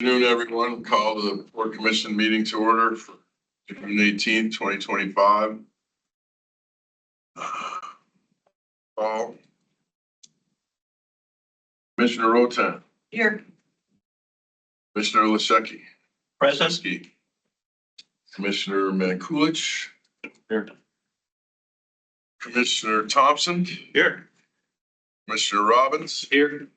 Afternoon, everyone. Call the Board Commission meeting to order for June 18th, 2025. Call. Commissioner Rotan. Here. Commissioner Lashecki. Present. Commissioner Mankulich. Here. Commissioner Thompson. Here. Commissioner Robbins. Here.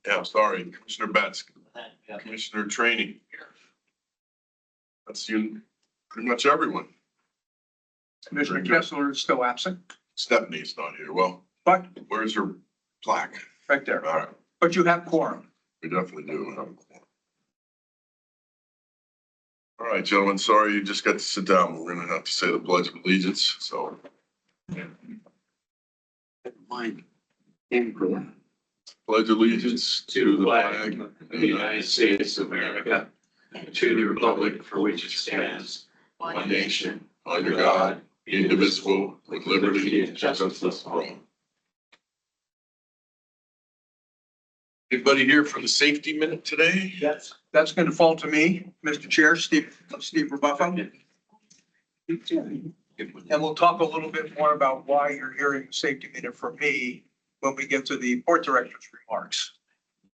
Yeah, sorry, Commissioner Betts. Commissioner Trainee. That's you, pretty much everyone. Commissioner Kessler is still absent, Stephanie's not here. Well, but where's her plaque? right there. All right, But you have quorum. we definitely do have a quorum. All right, gentlemen, sorry you just got to sit down. We're gonna have to say the Pledge of Allegiance, so. Mine. Pledge allegiance to the flag of the United States of America, and to the republic for which it stands, one nation, under God, indivisible, with liberty and justice for all. Anybody here for the safety minute today? Yes. That's going to fall to me, Mr. Chair, Steve Rebuffo. And we'll talk a little bit more about why you're hearing the safety minute from me when we get to the port director's remarks.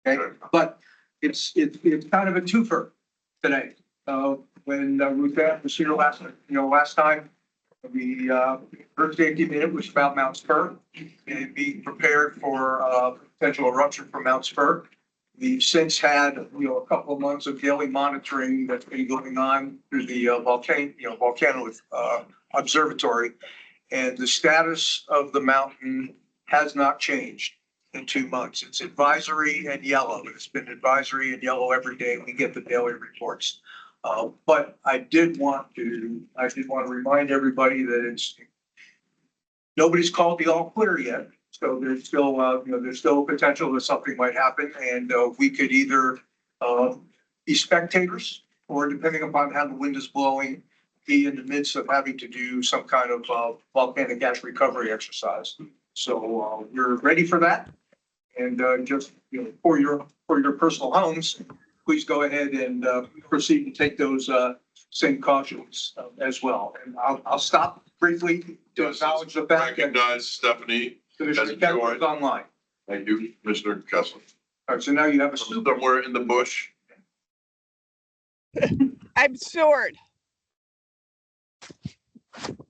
Okay, but it's kind of a twofer today. When Ruth Ann was here last time, her safety minute was about Mount Spur and being prepared for potential eruption from Mount Spur. We've since had, a couple of months of daily monitoring that's been going on through the volcano observatory, and the status of the mountain has not changed in 2 months. It's advisory and yellow. It's been advisory and yellow every day. We get the daily reports. But I did want to remind everybody that nobody's called the all clear yet. So there's still potential that something might happen, and we could either be spectators, or depending upon how the wind is blowing, be in the midst of having to do some kind of volcanic ash recovery exercise. So you're ready for that, and just for your personal homes, please go ahead and proceed to take those same cautions as well. And I'll stop briefly to acknowledge the fact that Recognize Stephanie. Commissioner Kessler is online. Thank you, Commissioner Kessler. All right, so now you have a super. Somewhere in the bush. I'm short.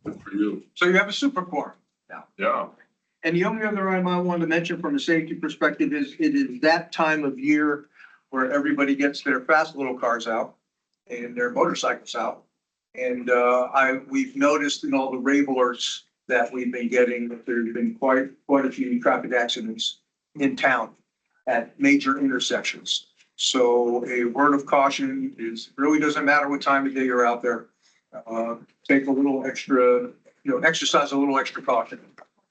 Good for you. So you have a super quorum now. Yeah. And the only other item I wanted to mention from a safety perspective is it is that time of year where everybody gets their fast little cars out and their motorcycles out. And we've noticed in all the rave alerts that we've been getting that there's been quite a few traffic accidents in town at major intersections. So a word of caution is, really doesn't matter what time of day you're out there. Take a little extra, exercise a little extra caution,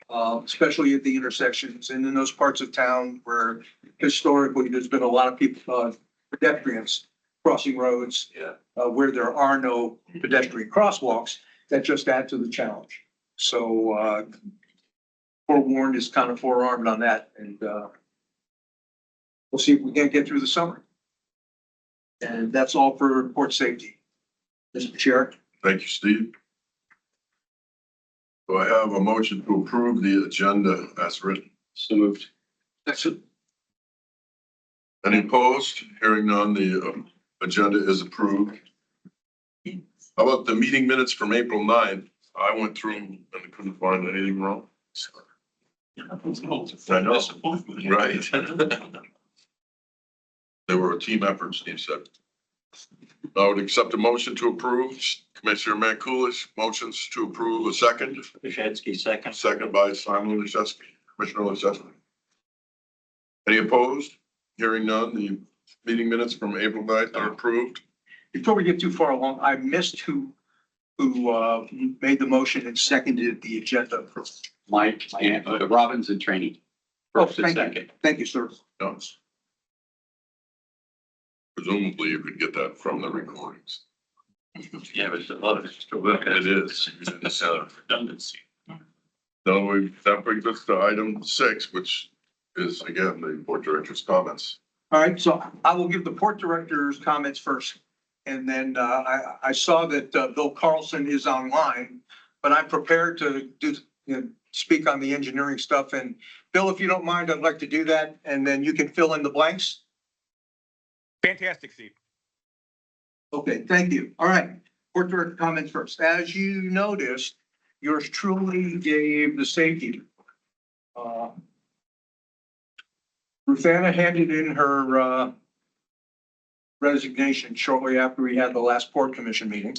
especially at the intersections and in those parts of town where historically there's been a lot of people, pedestrians crossing roads, where there are no pedestrian crosswalks that just add to the challenge. So forewarned is kind of forearmed on that, and we'll see if we can't get through the summer. And that's all for port safety. Mr. Chair. Thank you, Steve. Do I have a motion to approve the agenda as written? So moved. Excellent. Any opposed? Hearing none, the agenda is approved. How about the meeting minutes from April 9th? I went through and I couldn't find anything wrong. I know. Right. They were a team effort, Steve said. I would accept a motion to approve. Commissioner Mankulich motions to approve. A second. Lashecki, second. Second by Simon Lashecki. Commissioner Lashecki. Any opposed? Hearing none, the meeting minutes from April 9th are approved. Before we get too far along, I missed who made the motion and seconded the agenda. Mike and Robbins and Trainee. Oh, First and thank you. second. Thank you, sir. Yes. Presumably you could get that from the recordings. Yeah, but it's a lot of extra work. It is. It's redundancy. That brings us to item 6, which is again, the board director's comments. All right, so I will give the port director's comments first. And then I saw that Bill Carlson is online, but I'm prepared to speak on the engineering stuff. And Bill, if you don't mind, I'd like to do that. And then you can fill in the blanks. Fantastic, Steve. Okay, thank you. All right, port director comments first. As you noticed, yours truly gave the safety. Ruthanna handed in her resignation shortly after we had the last port commission meeting.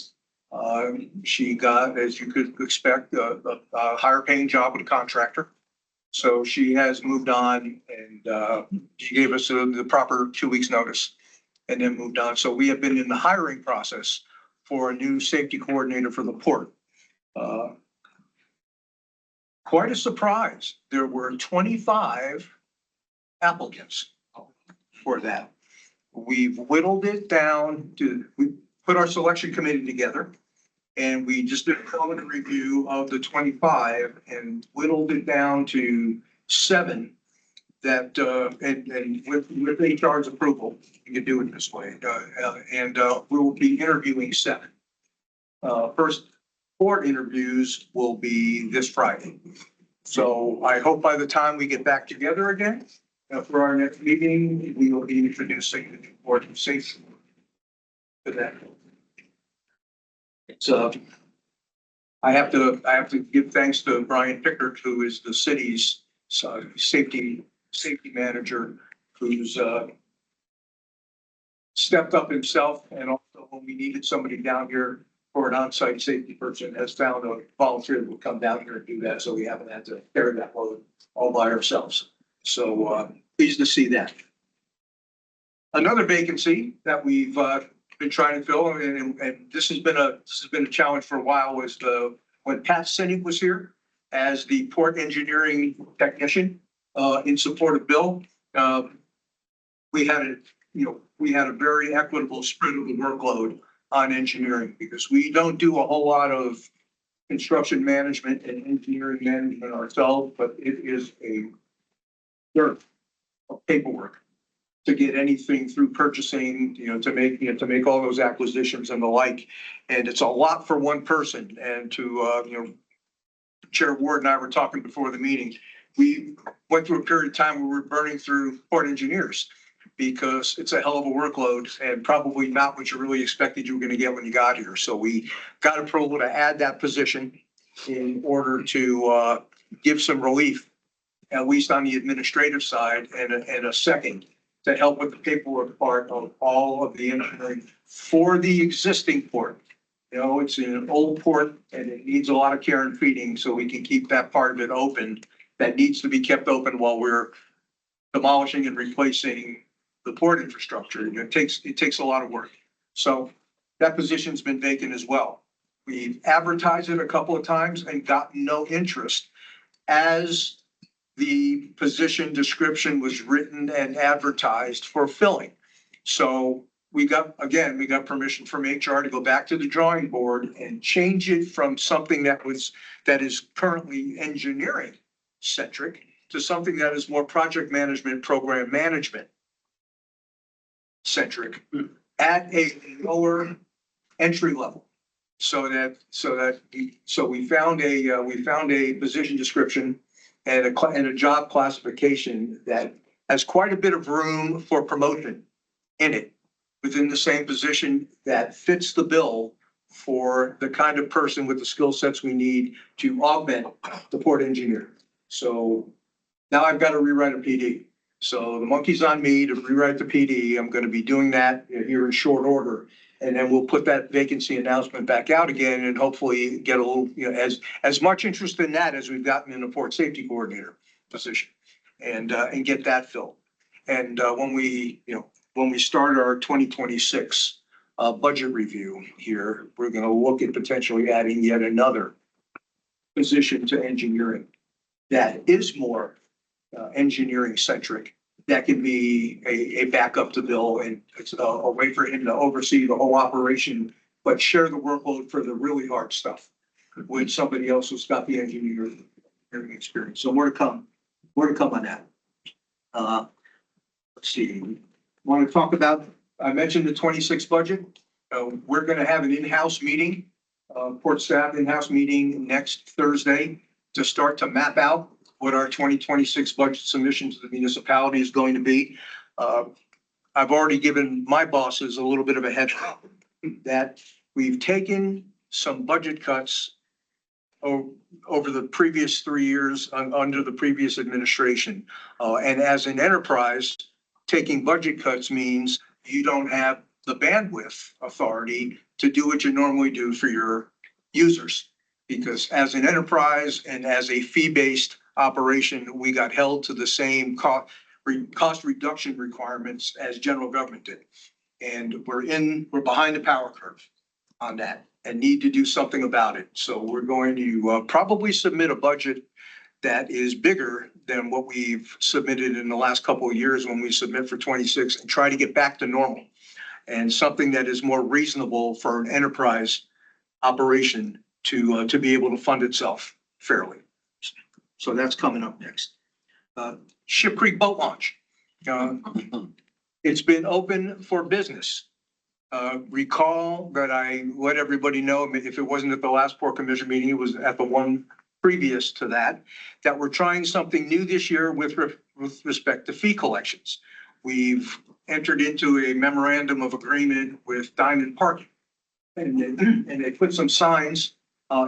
She got, as you could expect, a higher paying job with a contractor. So she has moved on and she gave us the proper 2 weeks notice and then moved on. So we have been in the hiring process for a new safety coordinator for the port. Quite a surprise. There were 25 applicants for that. We've whittled it down we put our selection committee together and we just did a preliminary review of the 25 and whittled it down to 7 that, and with HR's approval, you can do it this way. We will be interviewing 7. First 4 interviews will be this Friday. So I hope by the time we get back together again, for our next meeting, we will be introducing the board of safety for that. So I have to give thanks to Brian Pickard, who is the city's safety manager, who's stepped up himself, and also when we needed somebody down here for an on-site safety person, has found a volunteer that will come down here and do that. So we haven't had to carry that load all by ourselves. So pleased to see that. Another vacancy that we've been trying to fill, and this has been a challenge for a while, was when Pat Sinig was here as the port engineering technician in support of Bill. We had a very equitable spread of the workload on engineering because we don't do a whole lot of construction management and engineering management ourselves, but it is a dearth of paperwork to get anything through purchasing, to make all those acquisitions and the like. And it's a lot for one person. And to, Chair Ward and I were talking before the meeting, we went through a period of time where we were burning through port engineers because it's a hell of a workload and probably not what you really expected you were going to get when you got here. So we got approval to add that position in order to give some relief, at least on the administrative side, and a second to help with the paperwork part of all of the engineering for the existing port. It's in an old port and it needs a lot of care and feeding, so we can keep that part of it open. That needs to be kept open while we're demolishing and replacing the port infrastructure. It takes a lot of work. So that position's been vacant as well. We've advertised it a couple of times and gotten no interest as the position description was written and advertised for filling. So we got permission from HR to go back to the drawing board and change it from something that is currently engineering centric to something that is more project management, program management centric at a lower entry level. So we found a position description and a job classification that has quite a bit of room for promotion in it within the same position that fits the bill for the kind of person with the skill sets we need to augment the port engineer. So now I've got to rewrite a PD. So the monkey's on me to rewrite the PD. I'm going to be doing that here in short order. And then we'll put that vacancy announcement back out again and hopefully get a little, as much interest in that as we've gotten in the port safety coordinator position and get that filled. And when we start our 2026 budget review here, we're going to look at potentially adding yet another position to engineering that is more engineering centric. That can be a backup to Bill, and it's a way for him to oversee the whole operation, but share the workload for the really hard stuff with somebody else who's got the engineering hearing experience. So more to come on that. Let's see, want to talk about, I mentioned the 26 budget. We're going to have an in-house meeting, port staff in-house meeting next Thursday to start to map out what our 2026 budget submission to the municipality is going to be. I've already given my bosses a little bit of a heads up that we've taken some budget cuts over the previous 3 years under the previous administration. And as an enterprise, taking budget cuts means you don't have the bandwidth authority to do what you normally do for your users. Because as an enterprise and as a fee-based operation, we got held to the same cost reduction requirements as general government did. And we're behind the power curve on that and need to do something about it. So we're going to probably submit a budget that is bigger than what we've submitted in the last couple of years when we submit for 26 and try to get back to normal. And something that is more reasonable for an enterprise operation to be able to fund itself fairly. So that's coming up next. Ship Creek Boat Launch. It's been open for business. Recall that I let everybody know, if it wasn't at the last Port Commission meeting, it was at the one previous to that, that we're trying something new this year with respect to fee collections. We've entered into a memorandum of agreement with Diamond Parking. And they put some signs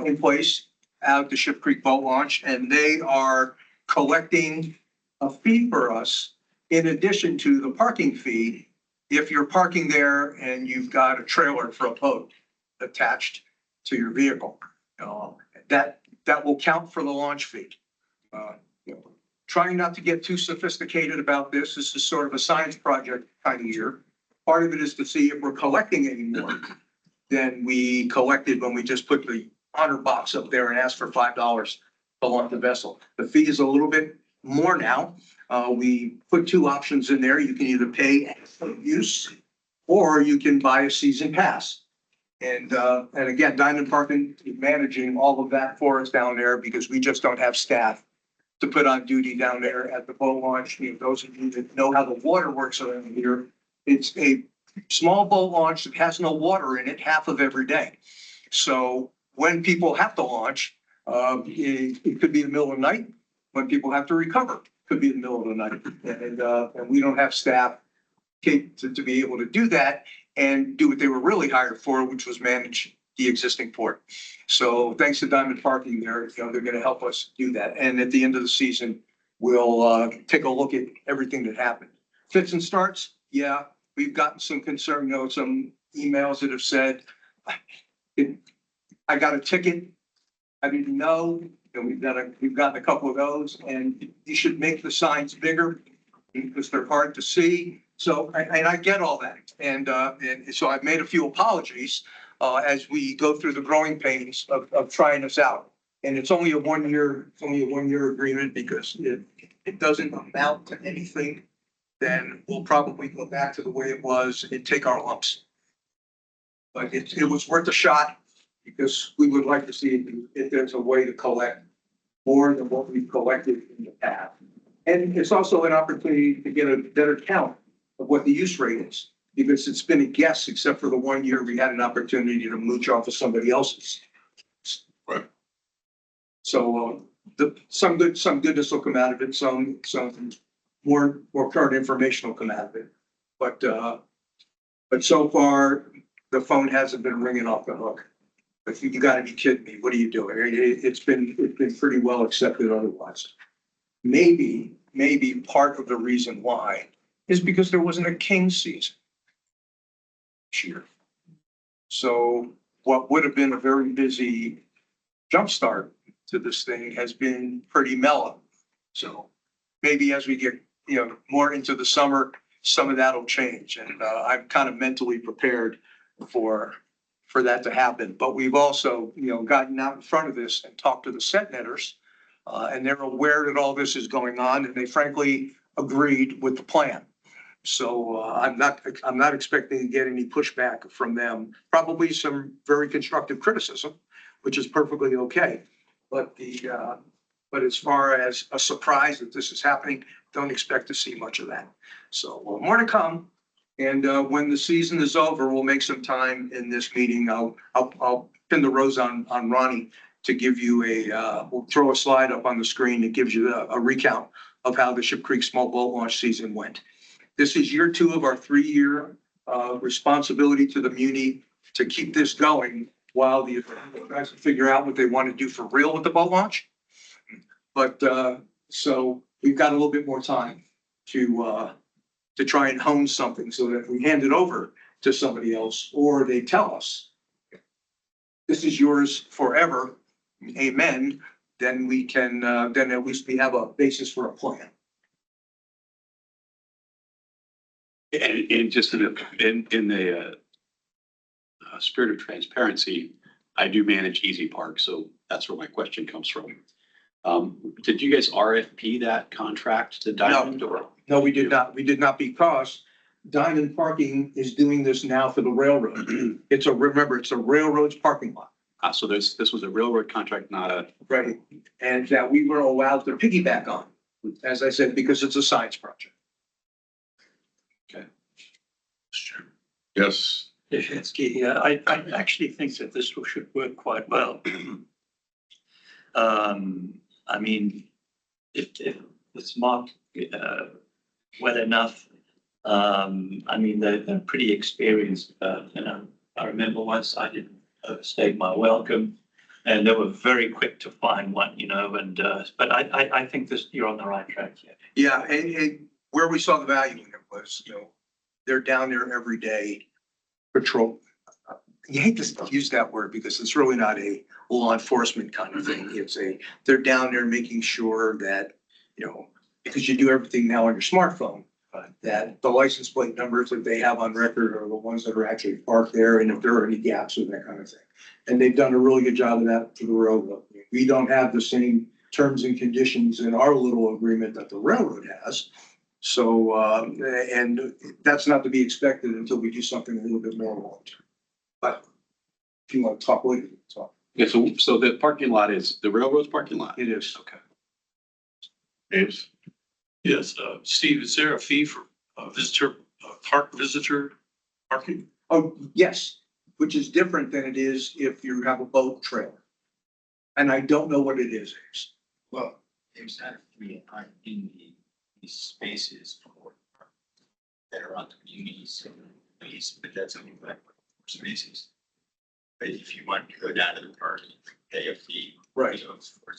in place out at the Ship Creek Boat Launch, and they are collecting a fee for us in addition to the parking fee if you're parking there and you've got a trailer for a boat attached to your vehicle. That will count for the launch fee. Trying not to get too sophisticated about this. This is sort of a science project kind of year. Part of it is to see if we're collecting any more than we collected when we just put the honor box up there and asked for $5 to launch the vessel. The fee is a little bit more now. We put two options in there. You can either pay for use or you can buy a season pass. And again, Diamond Parking is managing all of that for us down there because we just don't have staff to put on duty down there at the boat launch. Those of you that know how the water works around here, it's a small boat launch that has no water in it half of every day. So when people have to launch, it could be the middle of the night. When people have to recover, it could be the middle of the night. And we don't have staff to be able to do that and do what they were really hired for, which was manage the existing port. So thanks to Diamond Parking, they're going to help us do that. And at the end of the season, we'll take a look at everything that happened. Fits and starts, yeah, we've gotten some concern, some emails that have said, I got a ticket, I didn't know, and we've gotten a couple of those, and you should make the signs bigger because they're hard to see. So, and I get all that. And so I've made a few apologies as we go through the growing pains of trying this out. And it's only a 1 year, agreement because it doesn't amount to anything. Then we'll probably go back to the way it was and take our lumps. But it was worth a shot because we would like to see if there's a way to collect more than what we've collected in the past. And it's also an opportunity to get a better count of what the use rate is, because it's been a guess, except for the 1 year we had an opportunity to mooch off of somebody else's. Right. So some goodness will come out of it. Some more current information will come out of it. But so far the phone hasn't been ringing off the hook. But you got to be kidding me. What are you doing? It's been pretty well accepted otherwise. Maybe part of the reason why is because there wasn't a king season this year. So what would have been a very busy jumpstart to this thing has been pretty mellow. So maybe as we get more into the summer, some of that'll change. And I'm kind of mentally prepared for that to happen. But we've also gotten out in front of this and talked to the set netters, and they're aware that all this is going on, and they frankly agreed with the plan. So I'm not expecting to get any pushback from them. Probably some very constructive criticism, which is perfectly okay. But But as far as a surprise that this is happening, don't expect to see much of that. So more to come. And when the season is over, we'll make some time in this meeting. I'll pin the rose on Ronnie to give you we'll throw a slide up on the screen that gives you a recount of how the Ship Creek Small Boat Launch season went. This is year 2 of our 3-year responsibility to the muni to keep this going while the guys figure out what they want to do for real with the boat launch. But so we've got a little bit more time to try and hone something so that if we hand it over to somebody else or they tell us this is yours forever, amen, then we can then at least we have a basis for a plan. And just in the spirit of transparency, I do manage Easy Park, so that's where my question comes from. Did you guys RFP that contract to Diamond or? No, we did not. We did not because Diamond Parking is doing this now for the railroad. Remember, it's a railroad's parking lot. So this was a railroad contract, not a. Right. And that we were allowed to piggyback on, as I said, because it's a science project. Yes, Deshetsky, yeah, I actually think that this should work quite well. I mean, if it's marked well enough, I mean, they're pretty experienced. You know, I remember once I didn't overstay my welcome, and they were very quick to find one. You know, and but I think you're on the right track here. Yeah, and where we saw the value in it was, you know, they're down there every day, patrol. You hate to use that word because it's really not a law enforcement kind of thing. They're down there making sure that, you know, because you do everything now on your smartphone, that the license plate numbers that they have on record are the ones that are actually parked there, and if there are any gaps or that kind of thing. And they've done a really good job of that for the railroad. We don't have the same terms and conditions in our little agreement that the railroad has. So, and that's not to be expected until we do something a little bit more long-term. But if you want to talk later, talk. Yeah, so the parking lot is the railroad's parking lot? It is. Okay. Ames. Yes, Steve, is there a fee for park visitor parking? Oh, yes, which is different than it is if you have a boat trailer. And I don't know what it is. Well, there's not three aren't in these spaces for that are on the communities, but that's only like spaces. But if you want to go down to the park, you pay a fee. Right. You know,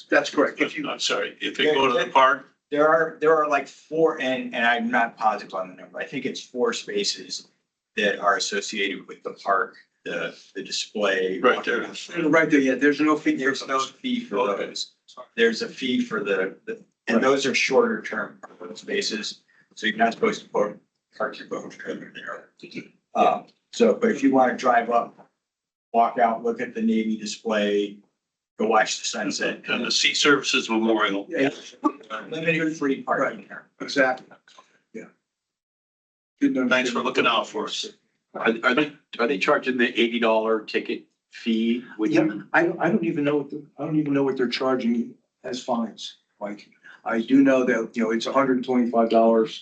That's correct. If you, I'm sorry, if they go to the park, There are like 4, and I'm not positive on the number. I think it's 4 spaces that are associated with the park, the display. right there. right there, yeah, there's no fee. There's no fee for Okay. those. There's a fee for and those are shorter term spaces. So you're not supposed to park your boat trailer there. So, but if you want to drive up, walk out, look at the Navy display, go watch the sunset. And the Sea Services Memorial. Yeah, Limited free parking there. exactly. Yeah. Good to Thanks for looking out for us. Are they charging the $80 ticket fee? With Yeah, I don't even know what they're charging as fines. Like, I do know that, you know, it's $125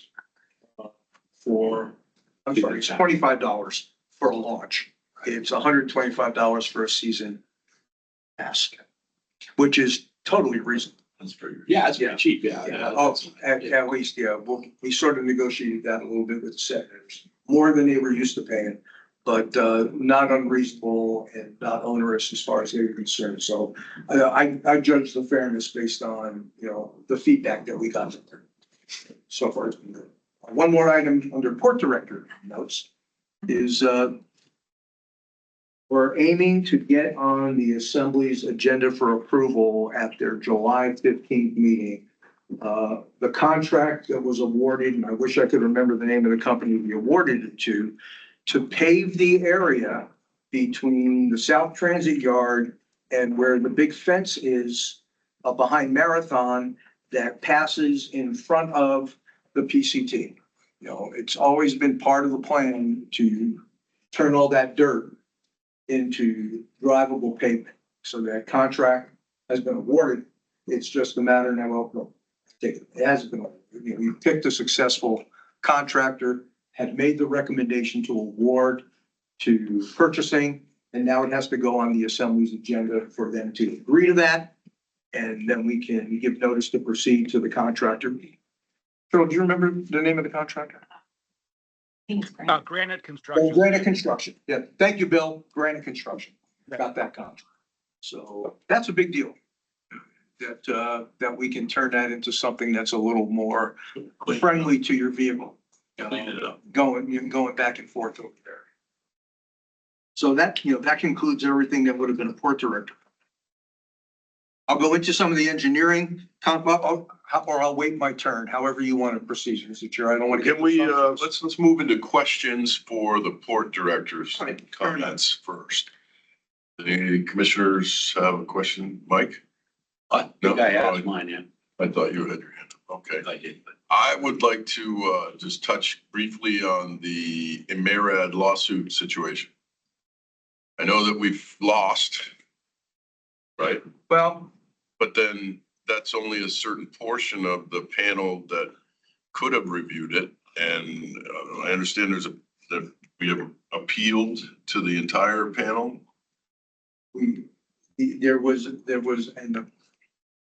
for, I'm sorry, it's $25 for a launch. It's $125 for a season pass, which is totally reasonable. That's pretty. Yeah, it's Yeah. pretty cheap, yeah. Yeah, oh, at least, yeah, well, we sort of negotiated that a little bit with the senators, more than they were used to paying, but not unreasonable and not onerous as far as they were concerned. So I judge the fairness based on, you know, the feedback that we got. So far, it's been good. One more item under port director notes is we're aiming to get on the assembly's agenda for approval at their July 15th meeting. The contract that was awarded, and I wish I could remember the name of the company we awarded it to pave the area between the South Transit Yard and where the big fence is behind Marathon that passes in front of the PCT. You know, it's always been part of the plan to turn all that dirt into drivable pavement. So that contract has been awarded. It's just a matter now of, it has been, we picked a successful contractor, had made the recommendation to award to purchasing, and now it has to go on the assembly's agenda for them to agree to that. And then we can give notice to proceed to the contractor. Phil, do you remember the name of the contractor? Granite Oh, Construction. Granite Construction. Yeah, thank you, Bill. Granite Construction. Got that contract. So that's a big deal. That we can turn that into something that's a little more friendly to your vehicle. Clean it up. Going back and forth over there. So that, that concludes everything that would have been a port director. I'll go into some of the engineering, or I'll wait my turn, however you want to proceed, Mr. Chair. I don't want to get. Can we, let's move into questions for the port director's Right. comments first. Any commissioners have a question? Mike? I No? think I asked mine, yeah. I thought you had your hand up. Okay. I did, but I would like to just touch briefly on the Emerald lawsuit situation. I know that we've lost, right? Well, But then that's only a certain portion of the panel that could have reviewed it. And I understand that we have appealed to the entire panel. there was, and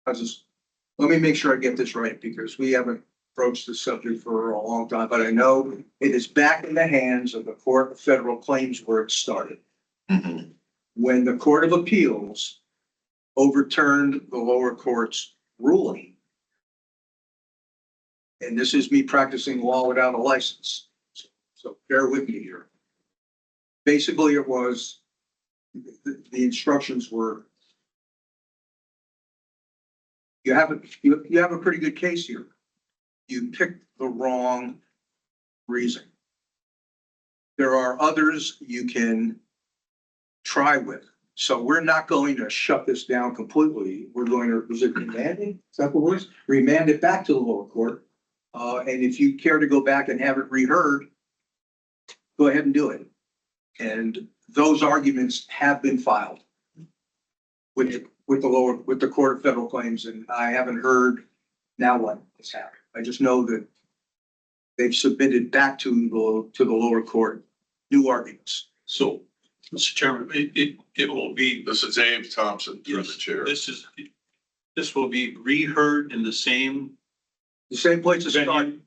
let me make sure I get this right, because we haven't approached the subject for a long time, but I know it is back in the hands of the Court of Federal Claims where it started. When the Court of Appeals overturned the lower court's ruling. And this is me practicing law without a license, so bear with me here. Basically, it was, the instructions were, you have a pretty good case here. You picked the wrong reason. There are others you can try with. So we're not going to shut this down completely. We're going to, was it remanding? Is that the word? Remand it back to the lower court. And if you care to go back and have it reheard, go ahead and do it. And those arguments have been filed with the Court of Federal Claims, and I haven't heard now what has happened. I just know that they've submitted back to the lower court new arguments. So, Mr. Chairman, it will be, This is Ames Thompson through the yes, chair. this will be reheard in the same The same place it started,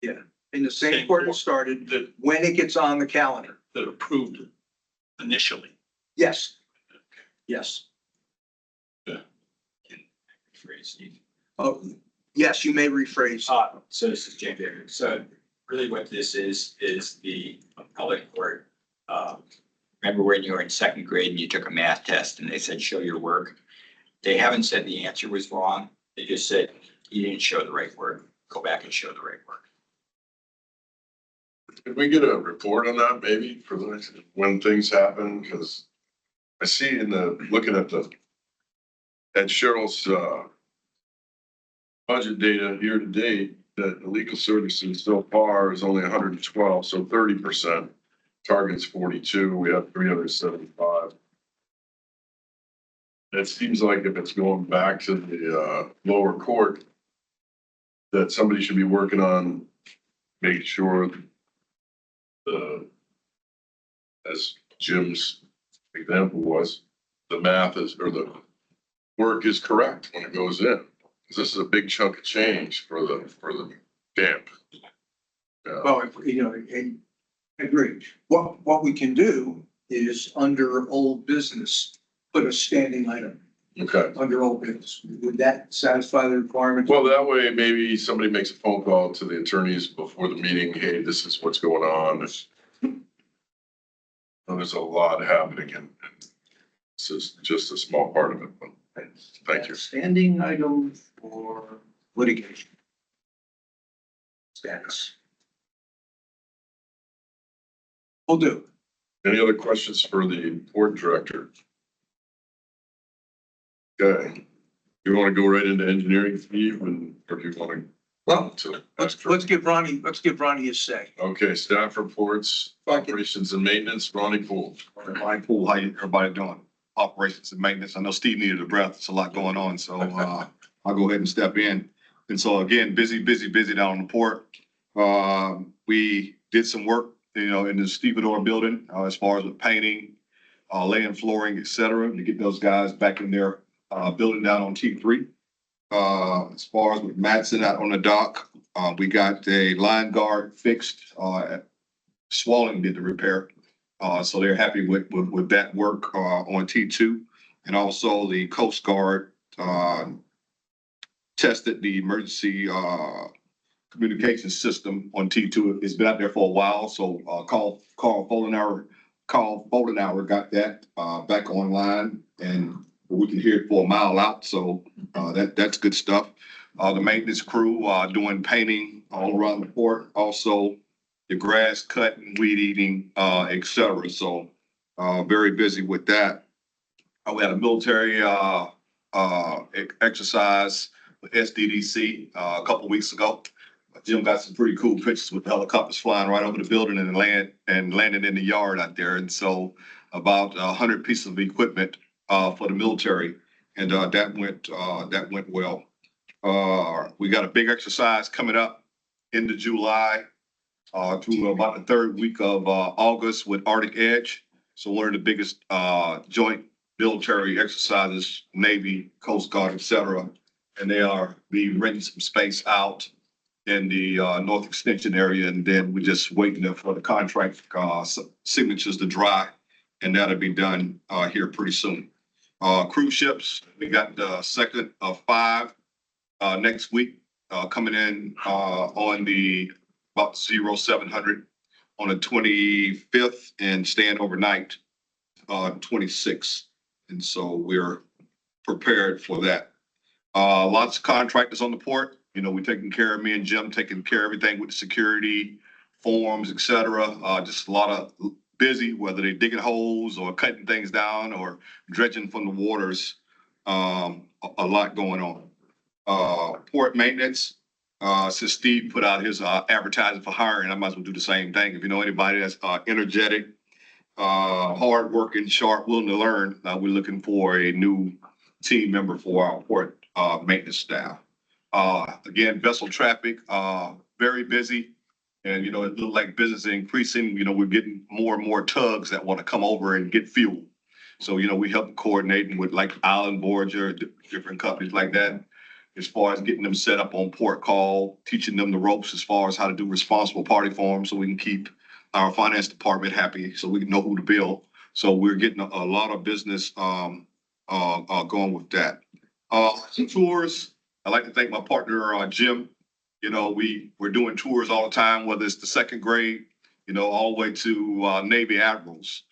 venue in the same Same court it court. started, that, when it gets on the calendar. that approved it initially. Yes. Yes. Oh, yes, you may rephrase. So this is James Baker. So really what this is the appellate court. Remember when you were in second grade and you took a math test and they said, show your work? They haven't said the answer was wrong. They just said, you didn't show the right work. Go back and show the right work. Could we get a report on that maybe for the next, when things happen? Because I see looking at Cheryl's budget data year to date, that the legal services so far is only 112, so 30%. Target's 42, we have 375. It seems like if it's going back to the lower court, that somebody should be working on making sure as Jim's example was, the math is, or the work is correct when it goes in. 'Cause this is a big chunk of change for the camp. Yeah. Well, and I agree. What we can do is under old business, put a standing item Okay. under old business. Would that satisfy the requirement? Well, that way maybe somebody makes a phone call to the attorneys before the meeting. Hey, this is what's going on. There's a lot happening and this is just a small part of it. But thank you. Standing item for litigation. Status. Will do. Any other questions for the board director? Okay. You want to go right into engineering, Steve, or do you want Well, to? let's give Ronnie his say. Okay, staff reports, operations and maintenance, Ronnie Poole. Ryan Poole, how everybody doing? operations and maintenance. I know Steve needed a breath. It's a lot going on, so I'll go ahead and step in. And so again, busy down on the port. We did some work, in the stevedore building, as far as with painting, laying flooring, et cetera, to get those guys back in their building down on T3. As far as with Matson out on the dock, we got a line guard fixed. Swallowing did the repair. So they're happy with that work on T2. And also the Coast Guard tested the emergency communication system on T2. It's been out there for a while. So Carl Foldenauer got that back online, and we can hear it for a mile out. So that's good stuff. The maintenance crew doing painting all around the port. Also the grass cutting, weed eating, et cetera. So very busy with that. We had a military exercise with SDDC a couple weeks ago. Jim got some pretty cool pictures with the helicopters flying right over the building and landing in the yard out there. And so about 100 pieces of equipment for the military, and that went well. We got a big exercise coming up into July to about the third week of August with Arctic Edge. So one of the biggest joint military exercises, Navy, Coast Guard, et cetera. And they are be renting some space out in the North Extension area, and then we're just waiting for the contract signatures to dry, and that'll be done here pretty soon. Cruise ships, we got the second of 5 next week coming in on the about 0700 on the 25th and staying overnight 26th, and so we're prepared for that. Lots of contractors on the port. We're taking care of, me and Jim taking care of everything with the security, forms, et cetera. Just a lot of busy, whether they're digging holes or cutting things down or dredging from the waters. A lot going on. Port maintenance, since Steve put out his advertising for hiring, I might as well do the same thing. If you know anybody that's energetic, hardworking, sharp, willing to learn, we're looking for a new team member for our port maintenance staff. Again, vessel traffic, very busy. And, it looks like business is increasing. We're getting more and more tugs that want to come over and get fuel. So, we help coordinating with like Island Voyager, different companies like that, as far as getting them set up on port call, teaching them the ropes as far as how to do responsible party forms so we can keep our finance department happy so we can know who to bill. So we're getting a lot of business going with that. Tours. I'd like to thank my partner, Jim. We're doing tours all the time, whether it's the second grade, all the way to Navy admirals.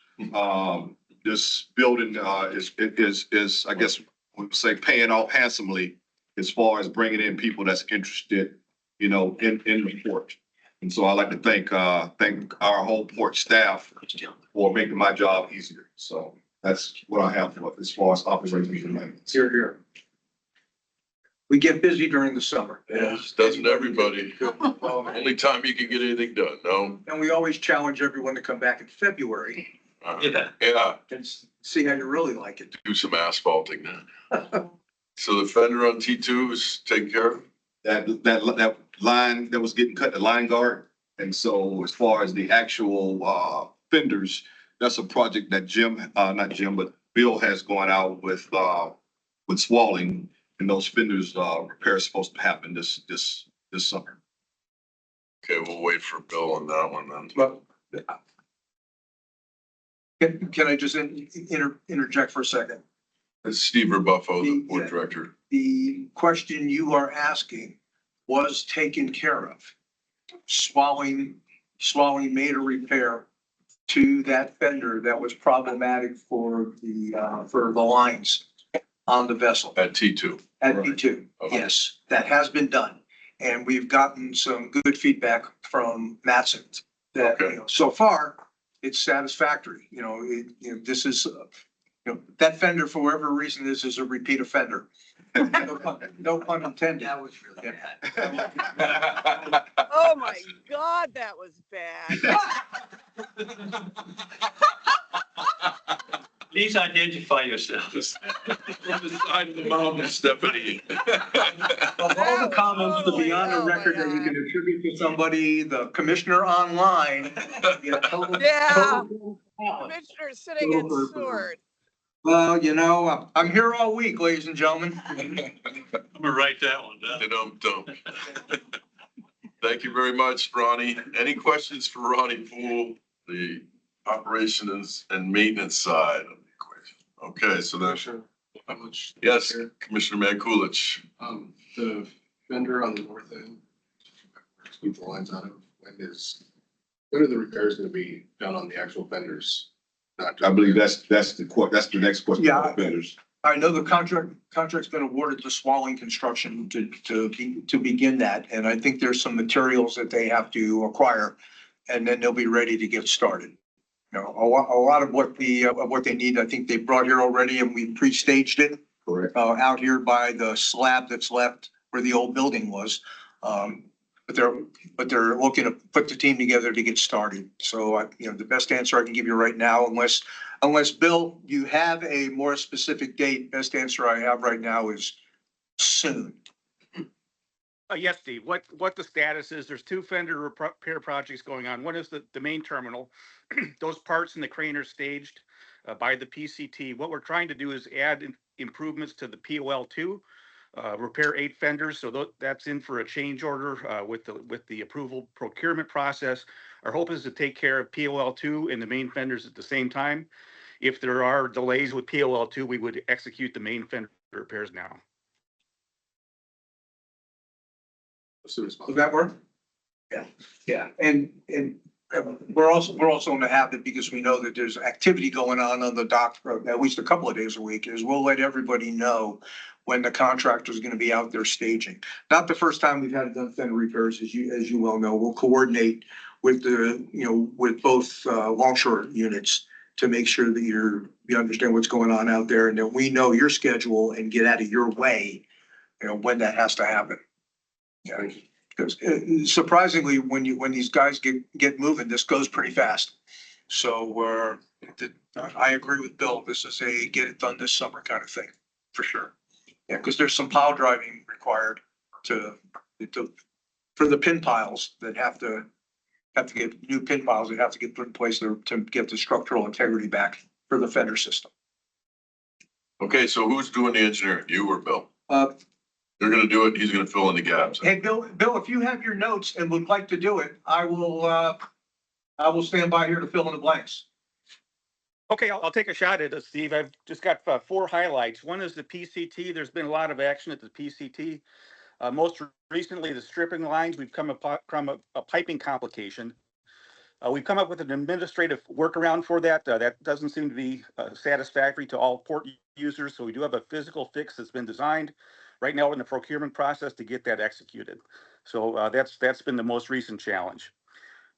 This building is, I guess, we would say, paying off handsomely as far as bringing in people that's interested, in the port. And so I'd like to thank our whole port staff for making my job easier. So that's what I have for as far as operations and maintenance. Here, here. We get busy during the summer. Yes, doesn't everybody? Well, Only time you can get anything done, no? and we always challenge everyone to come back in February Yeah, and see how you really like it. do some asphalting now. So the fender on T2 is taken care of? That line that was getting cut, the line guard. And so as far as the actual fenders, that's a project that not Jim, but Bill has gone out with Swalling, and those fenders repairs supposed to happen this summer. Okay, we'll wait for Bill on that one then. But can I just interject for a second? It's Steve Rebuffo, the board Yeah. director. The question you are asking was taken care of. Swallowing made a repair to that fender that was problematic for the lines on the vessel At T2. at P2. Okay. Yes, that has been done. And we've gotten some good feedback from Matson that, Okay. So far, it's satisfactory. This is, that fender, for whatever reason, this is a repeat offender. No pun intended. That was really bad. Oh my God, that was bad. Please identify yourselves. From the side of the mountain, Stephanie. Of all the comments to be on the Oh my record that you can God. attribute to somebody, the commissioner online. get total- Yeah. total talent. Commissioner sitting in Total- sword. Well, you know, I'm here all week, ladies and gentlemen. I'm gonna write that one down. Dum-dum. Thank you very much, Ronnie. Any questions for Ronnie Poole, the operations and maintenance side of the equation? Okay, so that's, How much? yes, Commissioner Mankulich. The vendor on the north end, keep the lines out of, when are the repairs gonna be done on the actual vendors? Not I believe that's the next question. Yeah. Vendors. I know the contract's been awarded to Swallowing Construction to begin that, and I think there's some materials that they have to acquire, and then they'll be ready to get started. You know, a lot of what they need, I think they brought here already, and we pre-staged it Correct. out here by the slab that's left where the old building was. But they're looking to put the team together to get started. So, you know, the best answer I can give you right now, unless Bill, you have a more specific date, best answer I have right now is soon. Yes, Steve, what the status is, there's two fender repair projects going on. One is the main terminal. Those parts in the crane are staged by the PCT. What we're trying to do is add improvements to the POL2, repair 8 fenders. So that's in for a change order with the approval procurement process. Our hope is to take care of POL2 and the main fenders at the same time. If there are delays with POL2, we would execute the main fender repairs now. as soon as Does possible? that work? Yeah, and we're also in the habit, because we know that there's activity going on the dock for at least a couple of days a week, is we'll let everybody know when the contractor is gonna be out there staging. Not the first time we've had done fender repairs, as you well know. We'll coordinate with with both longshore units to make sure that you understand what's going on out there, and that we know your schedule and get out of your way, you know, when that has to happen. Yeah, because surprisingly, when these guys get moving, this goes pretty fast. So I agree with Bill. This is a get it done this summer kind of thing, for sure. Yeah, because there's some pile driving required for the pin piles that have to get new pin piles that have to get put in place to get the structural integrity back for the fender system. Okay, so who's doing the engineering, you or Bill? Uh, You're gonna do it, he's gonna fill in the gaps. Hey, Bill, if you have your notes and would like to do it, I will stand by here to fill in the blanks. Okay, I'll take a shot at it, Steve. I've just got 4 highlights. One is the PCT. There's been a lot of action at the PCT. Most recently, the stripping lines. We've come from a piping complication. We've come up with an administrative workaround for that. That doesn't seem to be satisfactory to all port users. So we do have a physical fix that's been designed right now in the procurement process to get that executed. So that's been the most recent challenge.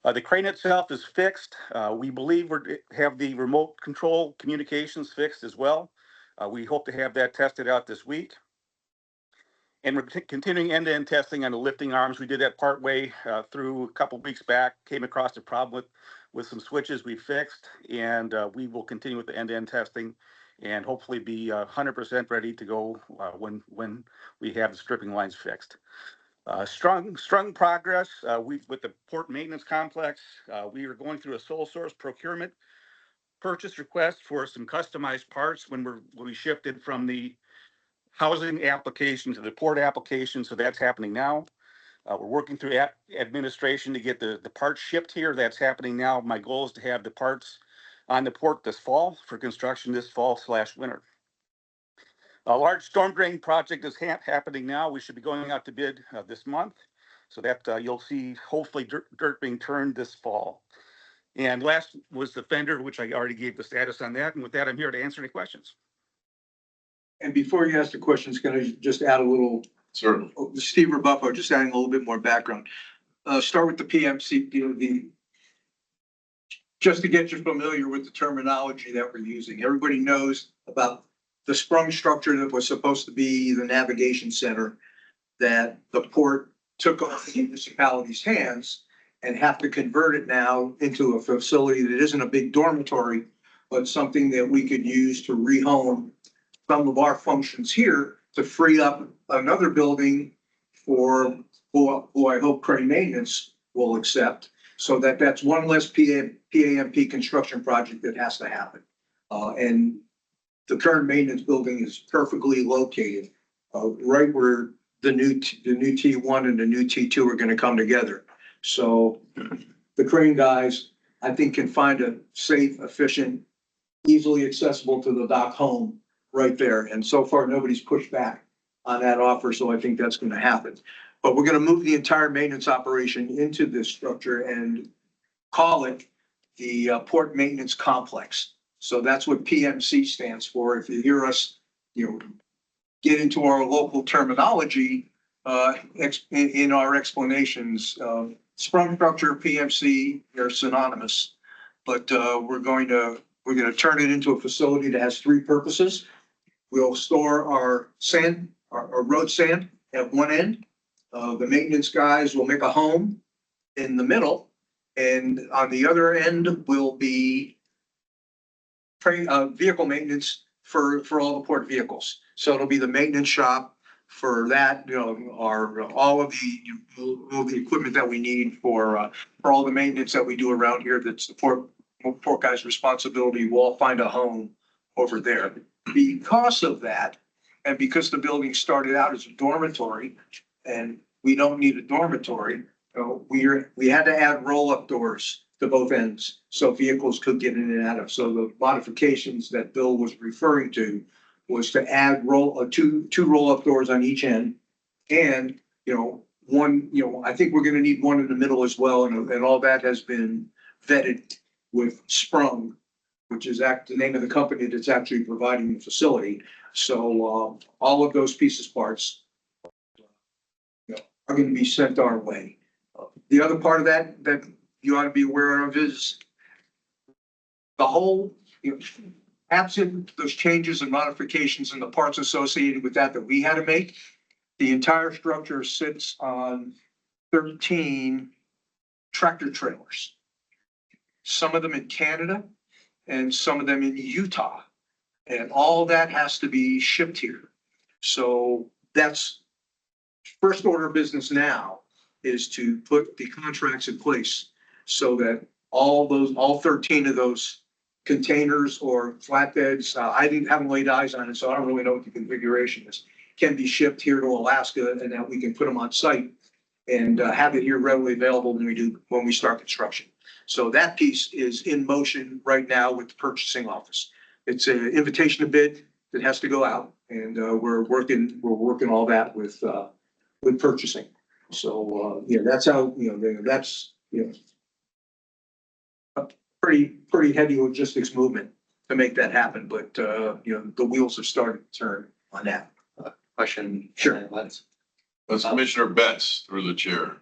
The crane itself is fixed. We believe we have the remote control communications fixed as well. We hope to have that tested out this week. And we're continuing end-to-end testing on the lifting arms. We did that partway through a couple of weeks back, came across a problem with some switches we fixed, and we will continue with the end-to-end testing and hopefully be 100% ready to go when we have the stripping lines fixed. Strong progress with the port maintenance complex. We are going through a sole source procurement purchase request for some customized parts when we shifted from the housing application to the port application. So that's happening now. We're working through administration to get the parts shipped here. That's happening now. My goal is to have the parts on the port this fall for construction this fall/winter. A large storm drain project is happening now. We should be going out to bid this month. So that you'll see hopefully dirt being turned this fall. And last was the fender, which I already gave the status on that. And with that, I'm here to answer any questions. And before you ask the questions, can I just add a little? Certainly. Steve Rebuffo, just adding a little bit more background. Start with the PMC, just to get you familiar with the terminology that we're using. Everybody knows about the sprung structure that was supposed to be the navigation center that the port took off the municipality's hands and have to convert it now into a facility that isn't a big dormitory, but something that we could use to rehome some of our functions here to free up another building for, who I hope Crane Maintenance will accept. So that's one less PAMP construction project that has to happen. And the current maintenance building is perfectly located, right where the new T1 and the new T2 are gonna come together. So the Crane guys, I think, can find a safe, efficient, easily accessible to the dock home right there. And so far, nobody's pushed back on that offer, so I think that's gonna happen. But we're gonna move the entire maintenance operation into this structure and call it the Port Maintenance Complex. So that's what PMC stands for. If you hear us, get into our local terminology, in our explanations, sprung structure, PMC, they're synonymous. But, we're gonna turn it into a facility that has three purposes. We'll store our sand, our road sand at one end. The maintenance guys will make a home in the middle. And on the other end will be vehicle maintenance for all the port vehicles. So it'll be the maintenance shop for that, all of the equipment that we need for all the maintenance that we do around here. That's the port guys' responsibility. We'll all find a home over there. Because of that, and because the building started out as a dormitory, and we don't need a dormitory, we had to add roll-up doors to both ends so vehicles could get in and out of. So the modifications that Bill was referring to was to add two roll-up doors on each end. And, one, I think we're gonna need one in the middle as well. And all that has been vetted with Sprung, which is the name of the company that's actually providing the facility. So all of those parts are gonna be sent our way. The other part of that you ought to be aware of is the whole, absent those changes and modifications and the parts associated with that we had to make, the entire structure sits on 13 tractor trailers. Some of them in Canada and some of them in Utah. And all that has to be shipped here. So that's first order of business now, is to put the contracts in place so that all 13 of those containers or flatbeds, haven't laid eyes on it, so I don't really know what the configuration is, can be shipped here to Alaska, and that we can put them on site and have it here readily available when we start construction. So that piece is in motion right now with the purchasing office. It's an invitation to bid that has to go out, and we're working all that with purchasing. So that's how, that's a pretty heavy logistics movement to make that happen. But the wheels have started to turn on that. Question. Sure. That's Commissioner Betts through the chair.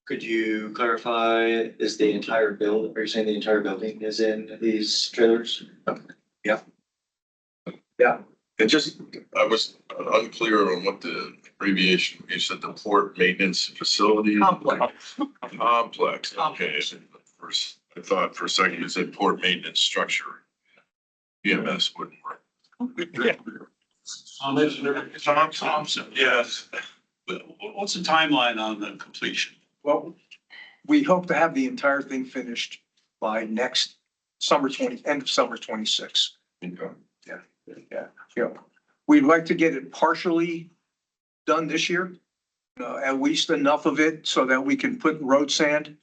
Could you clarify, is the entire build, are you saying the entire building is in these trailers? Yeah. It just, I was unclear on what the abbreviation, you said the port maintenance facility? Complex. Complex, okay. First, I thought for a second you said port maintenance structure. EMS wouldn't work. Commissioner Tom Thompson, yes. What's the timeline on the completion? Well, we hope to have the entire thing finished by end of summer 26. Okay. Yeah. We'd like to get it partially done this year, at least enough of it so that we can put road sand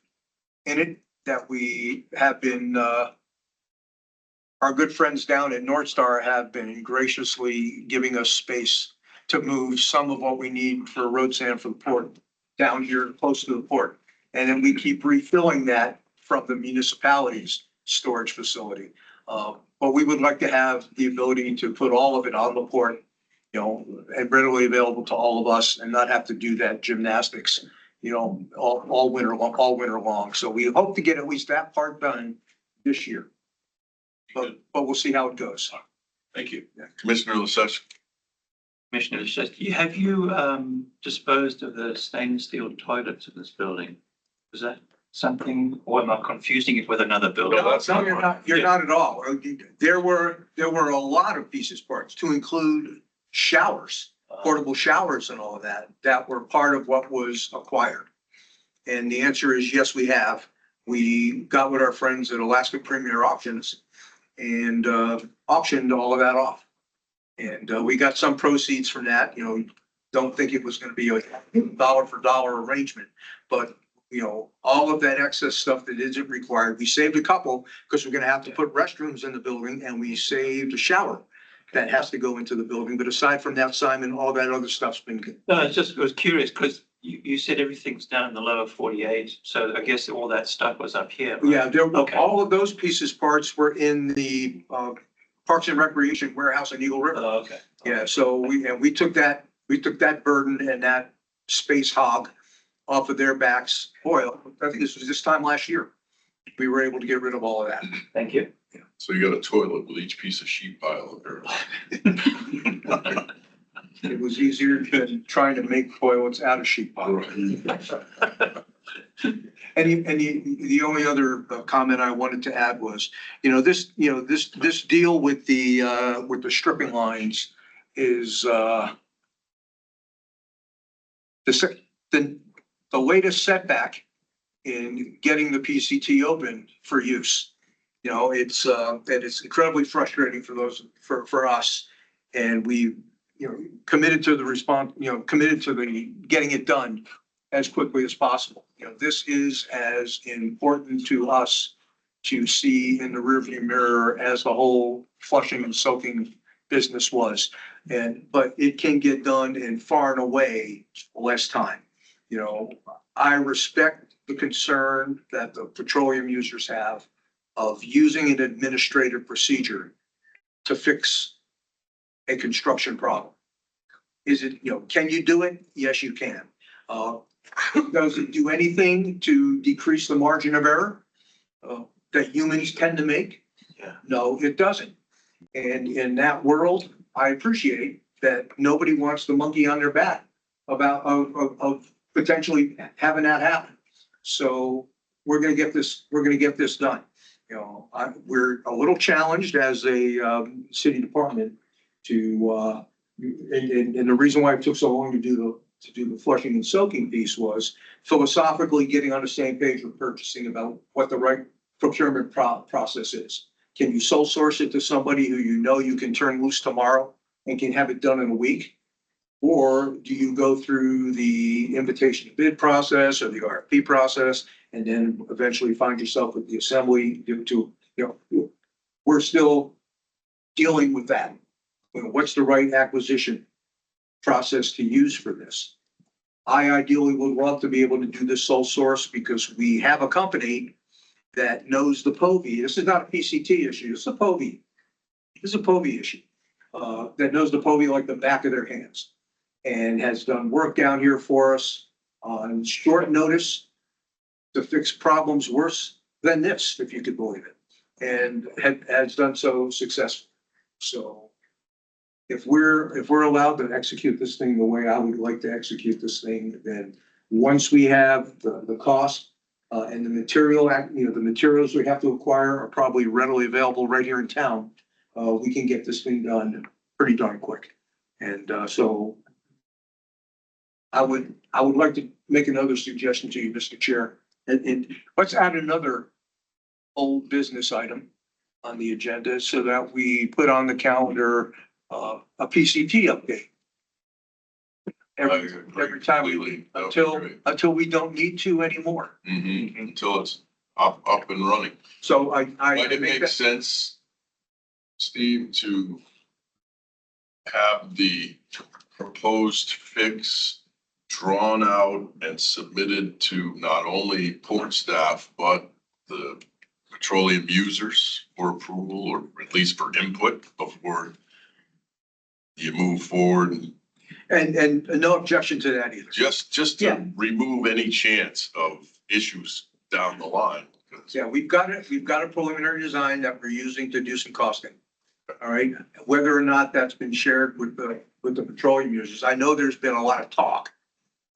in it, that we have been, our good friends down at North Star have been graciously giving us space to move some of what we need for road sand for the port down here close to the port. And then we keep refilling that from the municipality's storage facility. But we would like to have the ability to put all of it on the port, and readily available to all of us, and not have to do that gymnastics, all winter long. So we hope to get at least that part done this year. But we'll see how it goes. Thank you. Commissioner LaSession. Commissioner, have you disposed of the stainless steel toilets in this building? Was that something, or am I confusing it with another building? No, that's No, not you're right. not, you're not at all. There were a lot of pieces parts to include showers, portable showers and all of that were part of what was acquired. And the answer is yes, we have. We got with our friends at Alaska Premier Auctions and auctioned all of that off. And we got some proceeds from that, you know, don't think it was gonna be a dollar for dollar arrangement. But, you know, all of that excess stuff that isn't required, we saved a couple because we're gonna have to put restrooms in the building and we saved a shower that has to go into the building. But aside from that, Simon, all that other stuff's been good. No, I was curious because you said everything's down in the lower 48. So I guess all that stuff was up here. Right? Yeah, Okay. all of those pieces parts were in the Parks and Recreation warehouse in Eagle River. Oh, okay. Yeah, so we took that burden and that space hog off of their backs. Boy, I think this was this time last year. We were able to get rid of all of that. Thank you. So you got a toilet with each piece of sheet pile apparently. It was easier than trying to make toilets out of sheet pile. And the only other comment I wanted to add was, this deal with the stripping lines is the latest setback in getting the PCT open for use. It's incredibly frustrating for us. And we, committed to the response, committed to the getting it done as quickly as possible. This is as important to us to see in the rearview mirror as the whole flushing and soaking business was. But it can get done in far and away less time. I respect the concern that the petroleum users have of using an administrative procedure to fix a construction problem. Is it, can you do it? Yes, you can. Does it do anything to decrease the margin of error that humans tend to make? Yeah. No, it doesn't. And in that world, I appreciate that nobody wants the monkey on their back of potentially having that happen. So we're gonna get this done. We're a little challenged as a city department to and the reason why it took so long to do the flushing and soaking piece was philosophically getting on the same page with purchasing about what the right procurement process is. Can you sole source it to somebody who you can turn loose tomorrow and can have it done in a week? Or do you go through the invitation to bid process or the RFP process and then eventually find yourself with the assembly we're still dealing with that. What's the right acquisition process to use for this? I ideally would love to be able to do this sole source because we have a company that knows the POVI. This is not a PCT issue. This is a POVI. This is a POVI issue that knows the POVI like the back of their hands and has done work down here for us on short notice to fix problems worse than this, if you could believe it, and has done so successfully. So if we're allowed to execute this thing the way I would like to execute this thing, then once we have the cost and the materials we have to acquire are probably readily available right here in town, we can get this thing done pretty darn quick. And so I would like to make another suggestion to you, Mr. Chair. And let's add another old business item on the agenda so that we put on the calendar a PCT update. Every time until we don't need to anymore. Until it's up and running. So Might it make sense, Steve, to have the proposed fix drawn out and submitted to not only port staff, but the petroleum users for approval or at least for input before you move forward? And no objection to that either. Just to remove any chance of issues down the line. Yeah, we've got a preliminary design that we're using to do some costing. All right, whether or not that's been shared with the petroleum users. I know there's been a lot of talk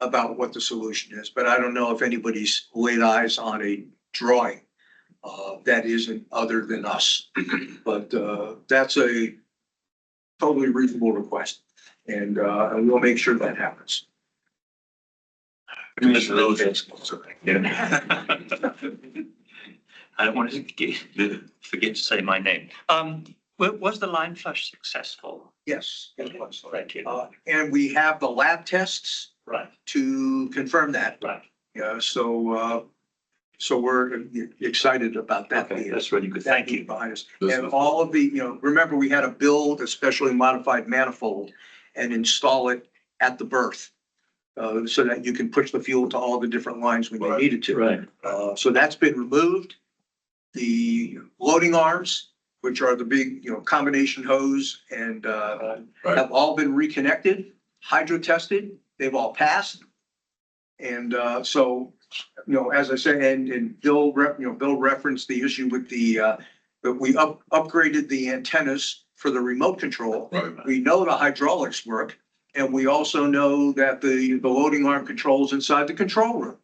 about what the solution is, but I don't know if anybody's laid eyes on a drawing that isn't other than us. But that's a totally reasonable request, and we'll make sure that happens. Commissioner Ellison. I don't want to forget to say my name. Was the line flush successful? Yes, it was. Thank you. And we have the lab tests Right, to confirm that. right. Yeah, so we're excited about that. Okay, that's really good. Thank you. Behind us. And all of the, remember, we had to build a specially modified manifold and install it at the berth. So that you can push the fuel to all the different lines when you needed to. Right. So that's been removed. The loading arms, which are the big, combination hose, and have all been reconnected, hydro tested. They've all passed. And so, as I said, and Bill referenced the issue with that we upgraded the antennas for the remote control. Right. We know the hydraulics work, and we also know that the loading arm controls inside the control room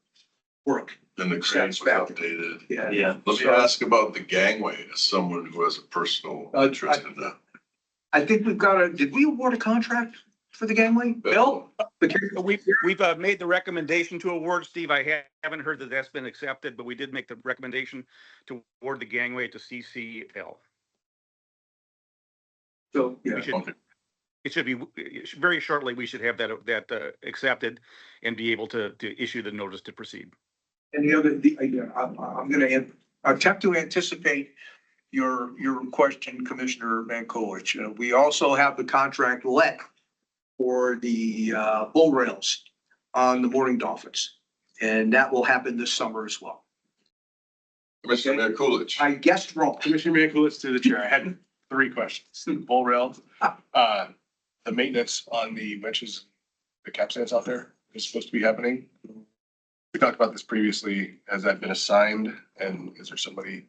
work. And the cranes was updated. Yeah. Yeah. Let me ask about the gangway as someone who has a personal interest in that. I think did we award a contract for the gangway? Bill? We've made the recommendation to award, Steve. I haven't heard that that's been accepted, but we did make the recommendation to award the gangway to CCL. So, yeah. We should, it should be very shortly. We should have that accepted and be able to issue the notice to proceed. And I'm going to attempt to anticipate your question, Commissioner Mankolich. We also have the contract let for the bull rails on the Morning Dolphins, and that will happen this summer as well. Commissioner Coolidge. I guessed wrong. Commissioner Mankiewicz to the chair. I had 3 questions. The bull rail, the maintenance on the benches, the capstans out there is supposed to be happening. We talked about this previously. Has that been assigned, and is there somebody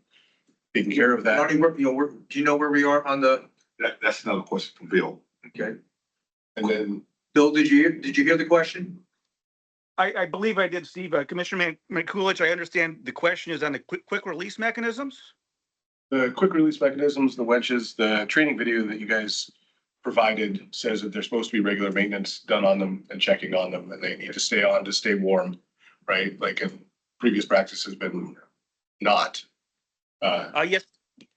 taking care of that? Marty, do you know where we are on the, That's another question from Bill. okay. And then Bill, did you hear the question? I believe I did, Steve. Commissioner Mankulich, I understand the question is on the quick release mechanisms? the quick release mechanisms, the winches, the training video that you guys provided says that there's supposed to be regular maintenance done on them and checking on them, and they need to stay on to stay warm, right? Like in previous practice has been not.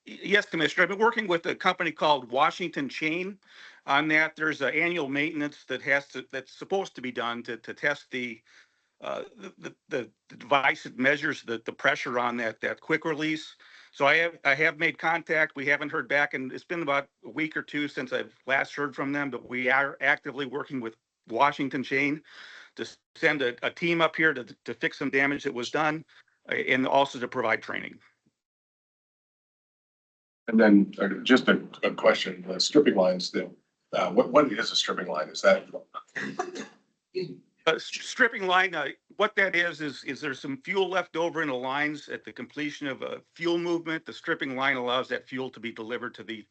Yes, Commissioner. I've been working with a company called Washington Chain on that. There's an annual maintenance that's supposed to be done to test the device that measures the pressure on that quick release. So I have made contact. We haven't heard back, and it's been about a week or 2 since I've last heard from them, but we are actively working with Washington Chain to send a team up here to fix some damage that was done and also to provide training. And then just a question, the stripping lines, what is a stripping line? Is that? Stripping line, what that is there's some fuel left over in the lines at the completion of a fuel movement. The stripping line allows that fuel to be delivered to the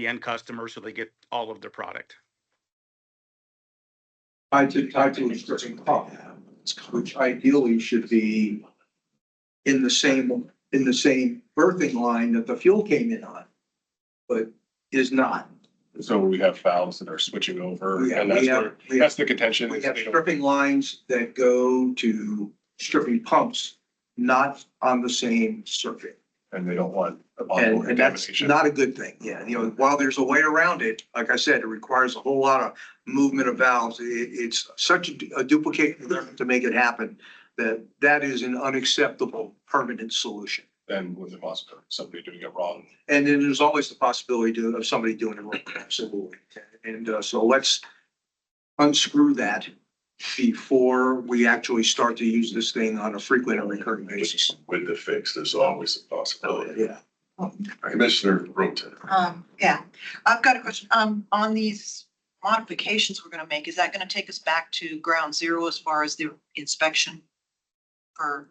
end customer so they get all of their product. Tied to a stripping pump, which ideally should be in the same berthing line that the fuel came in on, but is not. So we have valves that are switching over, Yeah, and that's the contention. We is have they don't- stripping lines that go to stripping pumps, not on the same circuit. And they don't want a possible And that's contamination. not a good thing. Yeah, while there's a way around it, like I said, it requires a whole lot of movement of valves. It's such a duplicate to make it happen that is an unacceptable permanent solution. Then with the possibility of somebody doing it wrong. And then there's always the possibility of somebody doing it wrong, absolutely. And so let's unscrew that before we actually start to use this thing on a frequent and recurring basis. With the fix, there's always a possibility. Yeah. Commissioner Rota. Yeah, I've got a question. On these modifications we're gonna make, is that gonna take us back to ground zero as far as the inspection for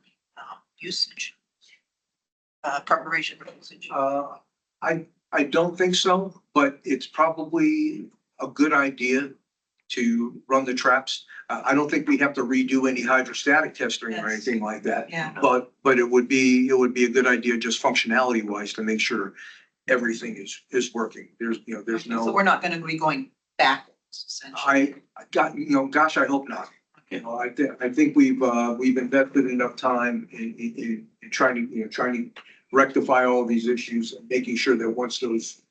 usage? Preparation for usage? I don't think so, but it's probably a good idea to run the traps. I don't think we have to redo any hydrostatic testing or anything like that. Yeah. But it would be a good idea just functionality wise to make sure everything is working. There's So no, we're not gonna be going backwards, essentially. gosh, I hope not. I think we've invested enough time in trying to rectify all these issues and making sure that once those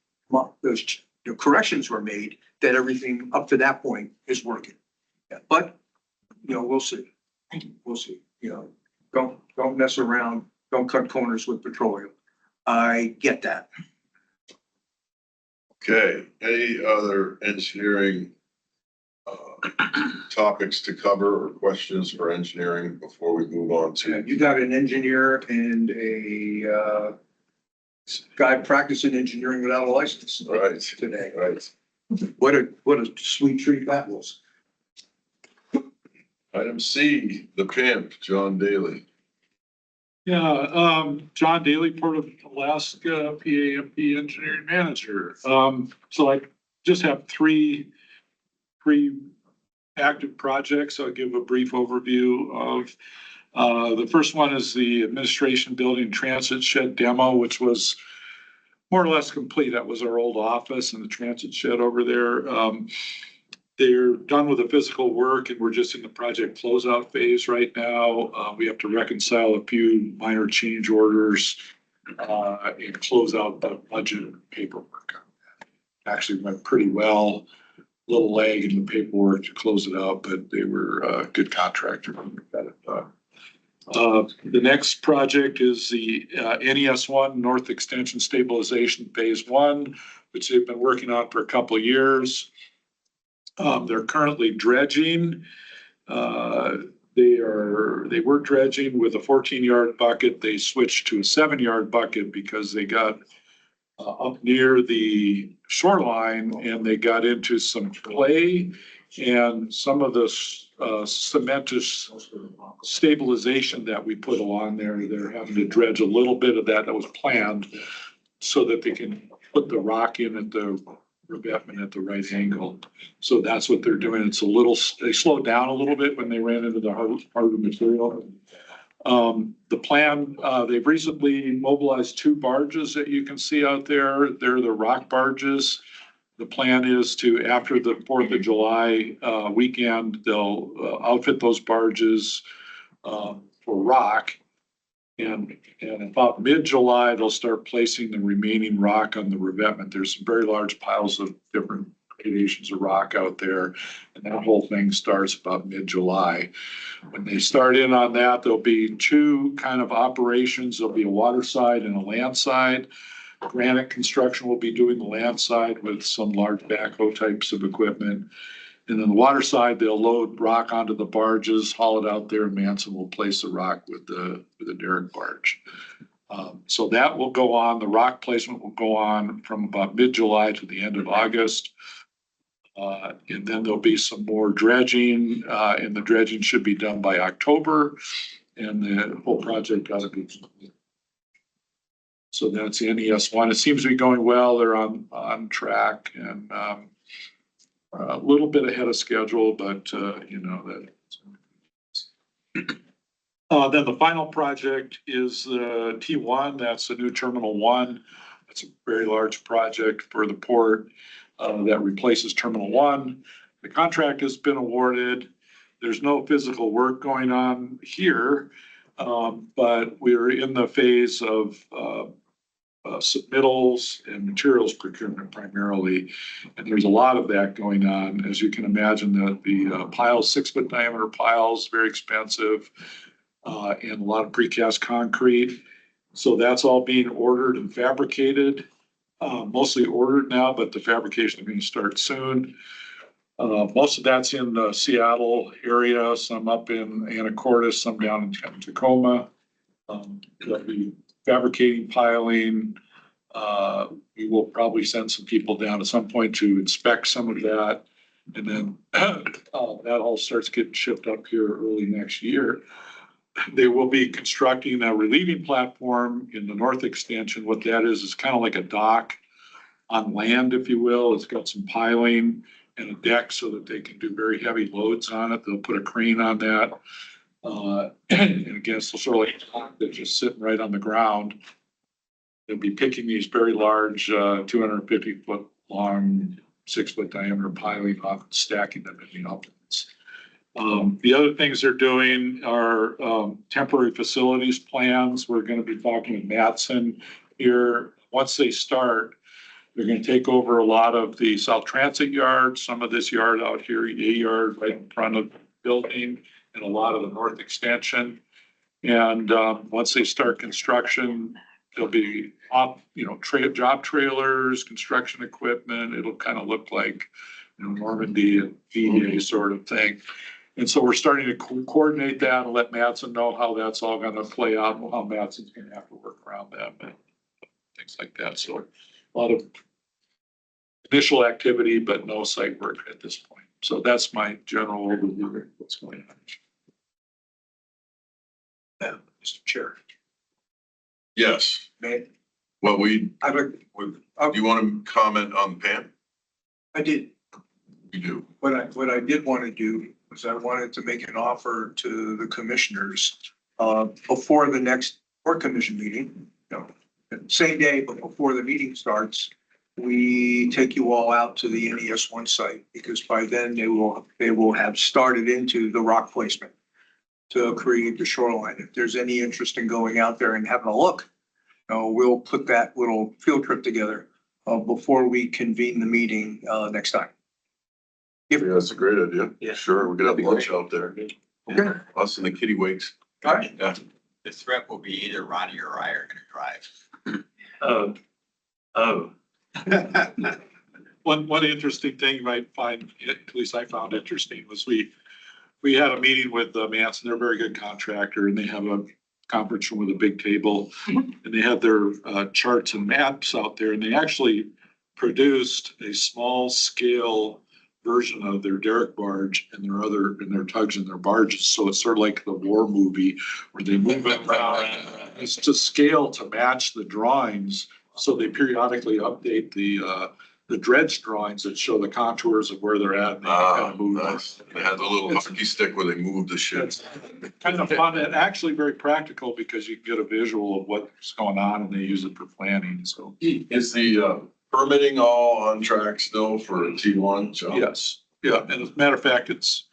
corrections were made, that everything up to that point is working. But, we'll see. We'll see. Don't mess around. Don't cut corners with petroleum. I get that. Okay, any other engineering topics to cover or questions for engineering before we move on to? You got an engineer and a guy practicing engineering without a license Right. today. Right. What a sweet treat that was. Item C, the pimp, John Daly. Yeah, John Daly, Port of Alaska, PAMP Engineering Manager. So I just have three active projects. I'll give a brief overview of. The first one is the administration building transit shed demo, which was more or less complete. That was our old office and the transit shed over there. They're done with the physical work and we're just in the project closeout phase right now. We have to reconcile a few minor change orders and close out the budget paperwork. Actually went pretty well. Little lag in the paperwork to close it out, but they were a good contractor. Got it done. The next project is the NES1 North Extension Stabilization Phase 1, which they've been working on for a couple of years. They're currently dredging. They were dredging with a 14-yard bucket. They switched to a 7-yard bucket because they got up near the shoreline and they got into some clay and some of the cementous stabilization that we put along there. They're having to dredge a little bit of that was planned so that they can put the rock in at the revetment at the right angle. So that's what they're doing. They slowed down a little bit when they ran into the harder material. The plan, they've recently mobilized 2 barges that you can see out there. They're the rock barges. The plan is to, after the 4th of July weekend, they'll outfit those barges for rock. And about mid-July, they'll start placing the remaining rock on the revetment. There's some very large piles of different gradations of rock out there. And that whole thing starts about mid-July. When they start in on that, there'll be 2 kind of operations. There'll be a water side and a land side. Granite Construction will be doing the land side with some large backhoe types of equipment. And then the water side, they'll load rock onto the barges, haul it out there, and Manson will place the rock with the derrick barge. So that will go on. The rock placement will go on from about mid-July to the end of August. And then there'll be some more dredging, and the dredging should be done by October. And the whole project ought to be complete. So that's NES1. It seems to be going well. They're on track and a little bit ahead of schedule, but that. Then the final project is the T1. That's the new Terminal 1. That's a very large project for the port that replaces Terminal 1. The contract has been awarded. There's no physical work going on here, but we're in the phase of submittals and materials procurement primarily. And there's a lot of that going on. As you can imagine, the piles, 6-foot diameter piles, very expensive, and a lot of precast concrete. So that's all being ordered and fabricated, mostly ordered now, but the fabrication is going to start soon. Most of that's in the Seattle area, some up in Anacortes, some down in Tacoma. They'll be fabricating, piling. We will probably send some people down at some point to inspect some of that. And then that all starts getting shipped up here early next year. They will be constructing a relieving platform in the north extension. What that is kind of like a dock on land, if you will. It's got some piling and a deck so that they can do very heavy loads on it. They'll put a crane on that. And again, it's sort of like they're just sitting right on the ground. They'll be picking these very large, 250-foot long, 6-foot diameter piling off and stacking them in the uplands. The other things they're doing are temporary facilities plans. We're going to be talking with Matson here. Once they start, they're going to take over a lot of the South Transit yard, some of this yard out here, A yard right in front of the building, and a lot of the north extension. And once they start construction, there'll be job trailers, construction equipment. It'll kind of look like, Normandy and VA sort of thing. And so we're starting to coordinate that and let Matson know how that's all going to play out and how Matson's going to have to work around them and things like that. So a lot of initial activity, but no site work at this point. So that's my general overview of what's going on. Mr. Chair. Yes. May Well, do I you want to comment on Pam? did, You do. what I did want to do was I wanted to make an offer to the commissioners before the next work commission meeting, same day, but before the meeting starts, we take you all out to the NES1 site, because by then they will have started into the rock placement to create the shoreline. If there's any interest in going out there and having a look, we'll put that little field trip together before we convene the meeting next time. Yeah, that's a great idea. Yeah. Sure, we could have lunch out there. Okay. Us and the kitty wakes. All right. Yeah. The threat will be either Ronnie or I are gonna Oh, One interesting thing you might find, at least I found interesting, was we had a meeting with Manson. They're a very good contractor, and they have a conference room with a big table, and they had their charts and maps out there, and they actually produced a small scale version of their derrick barge and their tugs and their barges. So it's sort of like the war movie where they move it around. It's to scale to match the drawings. So they periodically update the dredge drawings that show the contours of where they're at. And they kind of move. Nice. They had the little hockey stick where they moved the shit. It's kind of fun and actually very practical because you can get a visual of what's going on and they use it for planning. So Is the permitting all on track still for T1, John? yes, yeah. And as a matter of fact, it's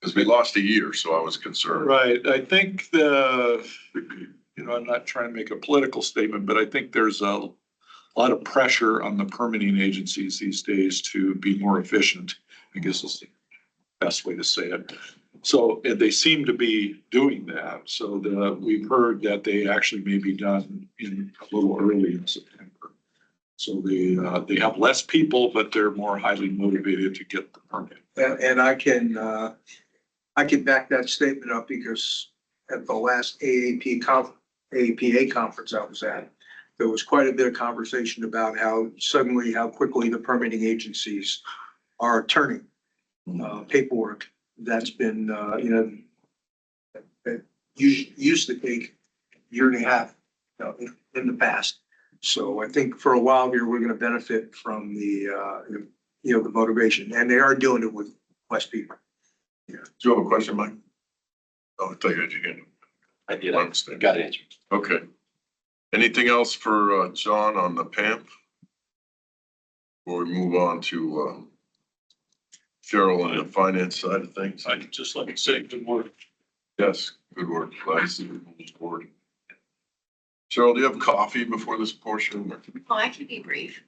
Because we lost a year, so I was concerned. right. I think I'm not trying to make a political statement, but I think there's a lot of pressure on the permitting agencies these days to be more efficient, I guess is the best way to say it. So and they seem to be doing that. So we've heard that they actually may be done in a little early in September. So they have less people, but they're more highly motivated to get the permit. And I can back that statement up because at the last AAPA conference I was at, there was quite a bit of conversation about how quickly the permitting agencies are turning paperwork that's been, that used to take a year and a half in the past. So I think for a while here, we're going to benefit from the motivation, and they are doing it with less people. Do you have a question, Mike? Oh, I thought you had your hand. I did, I got it answered. Okay. Anything else for John on the PAMP? Before we move on to Cheryl on the finance side of things. I'd just like to say good morning. Yes, good work. Glad to see you on this board. Cheryl, do you have coffee before this portion? Oh, I can be brief.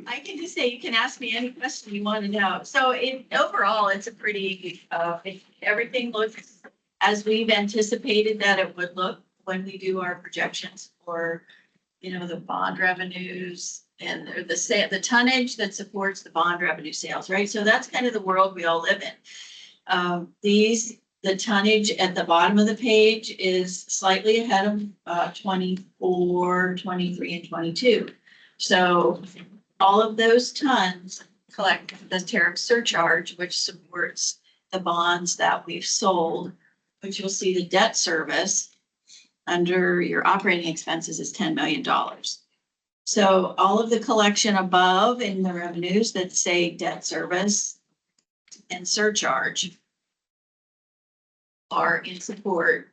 I can just say, you can ask me any question you want to know. So overall, it's a pretty, everything looks as we've anticipated that it would look when we do our projections for, the bond revenues and the tonnage that supports the bond revenue sales, right? So that's kind of the world we all live in. The tonnage at the bottom of the page is slightly ahead of 24, 23, and 22. So all of those tons collect the tariff surcharge, which supports the bonds that we've sold, which you'll see the debt service under your operating expenses is $10 million. So all of the collection above in the revenues that say debt service and surcharge are in support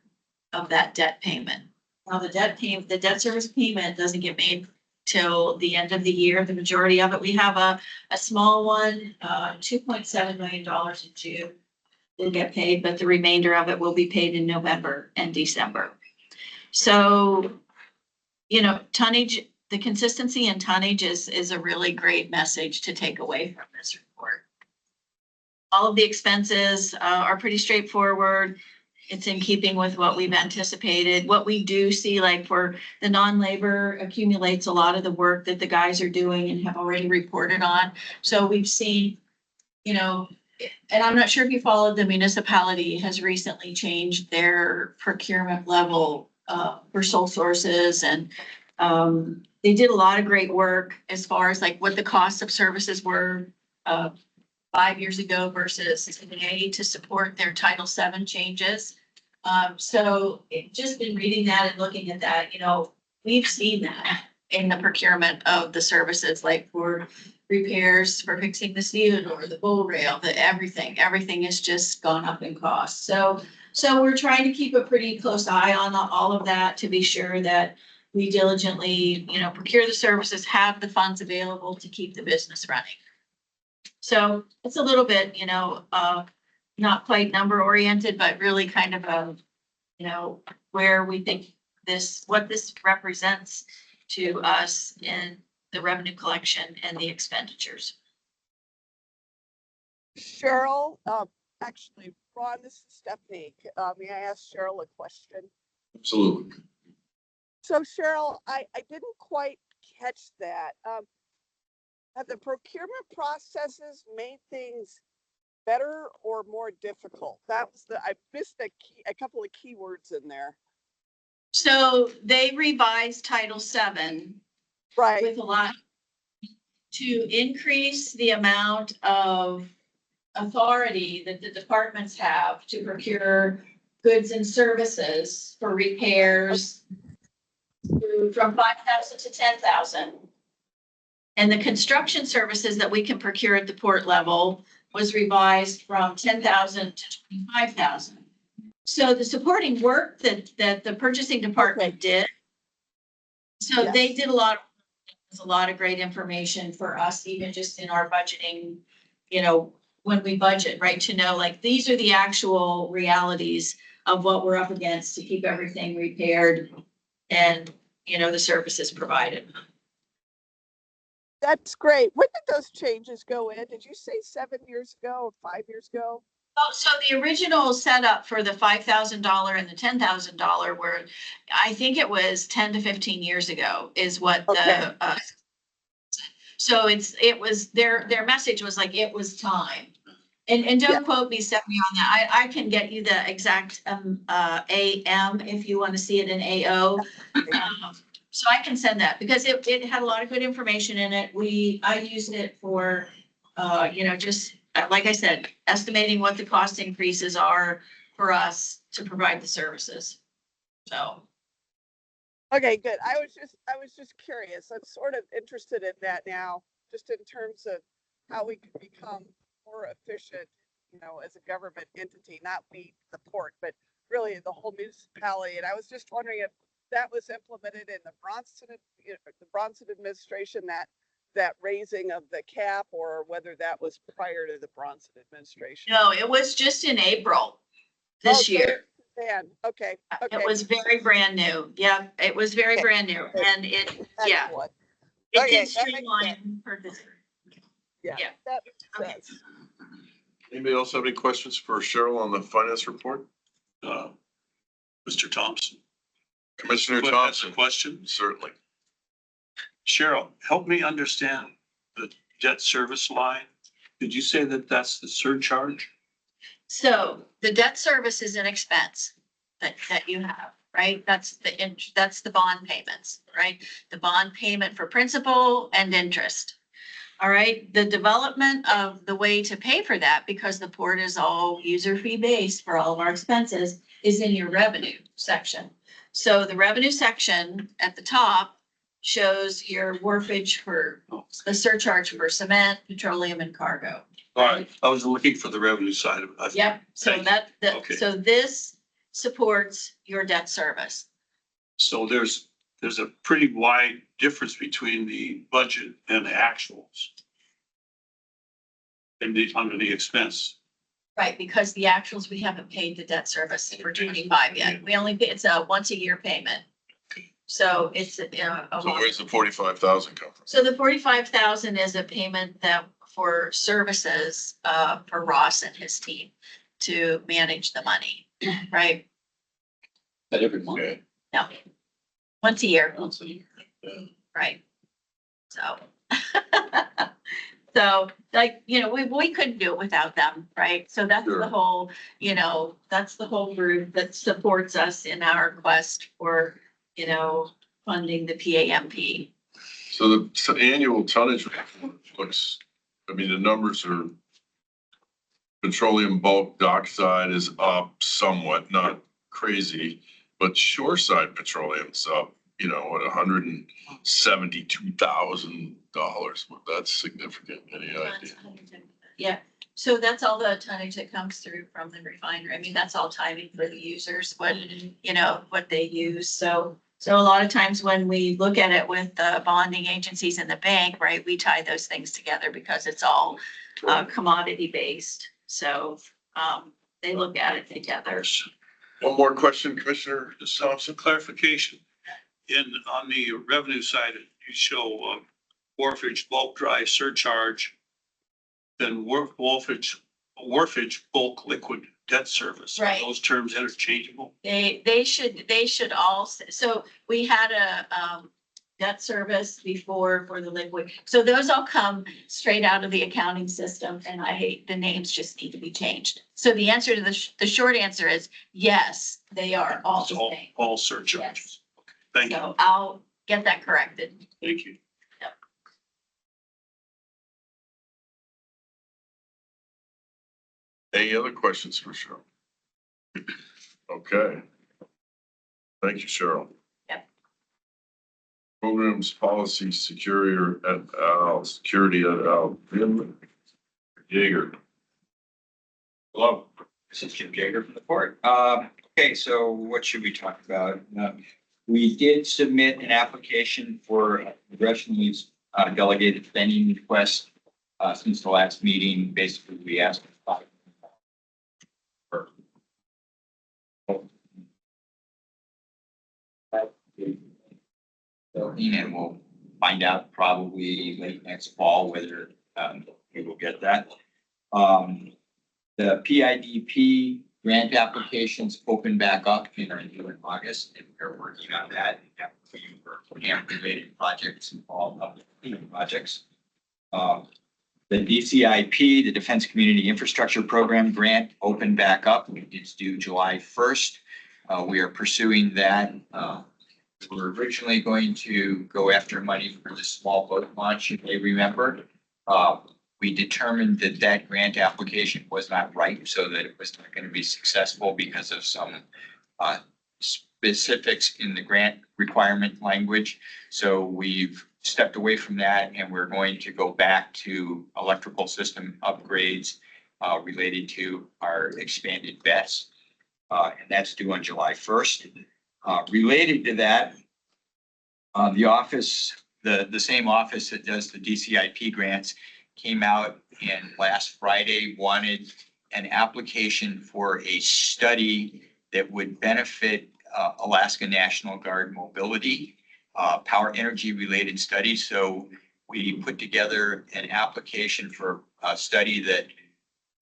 of that debt payment. Now, the debt service payment doesn't get made till the end of the year. The majority of it, we have a small one, $2.7 million in June will get paid, but the remainder of it will be paid in November and December. So, you know, tonnage, the consistency in tonnage is a really great message to take away from this report. All of the expenses are pretty straightforward. It's in keeping with what we've anticipated. What we do see, like for the non-labor, accumulates a lot of the work that the guys are doing and have already reported on. So we've seen, you know, and I'm not sure if you followed, the municipality has recently changed their procurement level for sole sources, and they did a lot of great work as far as like what the cost of services were 5 years ago versus today to support their Title VII changes. So just been reading that and looking at that, you know, we've seen that in the procurement of the services, like for repairs, for fixing the seal or the bull rail, everything has just gone up in cost. So we're trying to keep a pretty close eye on all of that to be sure that we diligently, you know, procure the services, have the funds available to keep the business running. So it's a little bit, you know, not quite number oriented, but really kind of you know, where we think what this represents to us in the revenue collection and the expenditures. Cheryl, actually, Ron, this is Stephanie. May I ask Cheryl a question? Absolutely. So Cheryl, I didn't quite catch that. Have the procurement processes made things better or more difficult? That was I missed a couple of keywords in there. So they revised Title VII Right. with a lot to increase the amount of authority that the departments have to procure goods and services for repairs from 5,000 to 10,000. And the construction services that we can procure at the port level was revised from 10,000 to 25,000. So the supporting work that the purchasing department did. So Yes. they did a lot of great information for us, even just in our budgeting, you know, when we budget, right? To know like, these are the actual realities of what we're up against to keep everything repaired and, you know, the services provided. That's great. When did those changes go in? Did you say 7 years ago or 5 years ago? Oh, so the original setup for the $5,000 and the $10,000 were, I think it was 10 to 15 years ago is what Okay. So it was, their message was like, it was time. And don't quote me, Stephanie, on that. I can get you the exact AM if you want to see it in AO. So I can send that because it had a lot of good information in it. I used it for, you know, just like I said, estimating what the cost increases are for us to provide the services. So. Okay, good. I was just curious. I'm sort of interested in that now, just in terms of how we can become more efficient, you know, as a government entity, not we, the port, but really the whole municipality. And I was just wondering if that was implemented in the Bronson administration, that raising of the cap, or whether that was prior to the Bronson administration. No, it was just in April this year. Man, okay. It was very brand new. Yeah, it was very brand new, and it did streamline purchase. Yeah. Yeah. That makes sense. Anybody else have any questions for Cheryl on the finance report? Mr. Thompson. Commissioner That's Thompson? a question. Certainly. Cheryl, help me understand the debt service line. Did you say that that's the surcharge? So the debt service is an expense that you have, right? That's the bond payments, right? The bond payment for principal and interest. All right, the development of the way to pay for that, because the port is all user fee based for all of our expenses, is in your revenue section. So the revenue section at the top shows your wharfage for the surcharge for cement, petroleum and cargo. All right, I was looking for the revenue side of it. Yep, so Thank you. Okay. so this supports your debt service. So there's a pretty wide difference between the budget and the actuals. And under the expense. Right, because the actuals, we haven't paid the debt service for 25 yet. We only pay, it's a once a year payment. So it's, So where's the 45,000 come from? so the 45,000 is a payment that for services, for Ross and his team to manage the money, right? That every month. Okay. No, once a year, Once a year. Yeah. right? So. So like, we couldn't do it without them, right? So that's Sure. the whole, that's the whole group that supports us in our quest for, funding the PAMP. So the annual tonnage looks, I mean, the numbers are petroleum bulk dockside is up somewhat, not crazy, but shoreside petroleum's up, at $172,000. That's significant. Any idea? Yeah, so that's all the tonnage that comes through from the refinery. I mean, that's all timing for the users, what they use. So a lot of times when we look at it with the bonding agencies and the bank, right, we tie those things together because it's all commodity based. So they look at it together. One more question, Commissioner So some clarification. On the revenue side, you show wharfage bulk dry surcharge, then wharfage bulk liquid debt service. Right. Are those terms interchangeable? They should all, so we had a debt service before for the liquid. So those all come straight out of the accounting system and the names just need to be changed. So the answer to the short answer is yes, they are all It's the all, same. all surcharges. Okay, thank you. So I'll get that corrected. Thank you. Any other questions for Cheryl? Okay. Thank you, Cheryl. Yep. Programs, policy, security at Jim Jaeger. Hello. This is Jim Jaeger from the court. Okay, so what should we talk about? We did submit an application for a congressionally delegated spending request since the last meeting. Basically, we asked for and we'll find out probably late next fall whether we will get that. The PIDP grant applications open back up in August, and we're working on that. For camp-related projects and all of the projects. The DCIP, the Defense Community Infrastructure Program grant, opened back up. It's due July 1st. We are pursuing that. We were originally going to go after money for the small boat launch, if you remember. We determined that that grant application was not right, so that it was not going to be successful because of some specifics in the grant requirement language. So we've stepped away from that, and we're going to go back to electrical system upgrades related to our expanded bets. And that's due on July 1st. Related to that, the office, the same office that does the DCIP grants came out and last Friday wanted an application for a study that would benefit Alaska National Guard mobility, power energy related studies. So we put together an application for a study that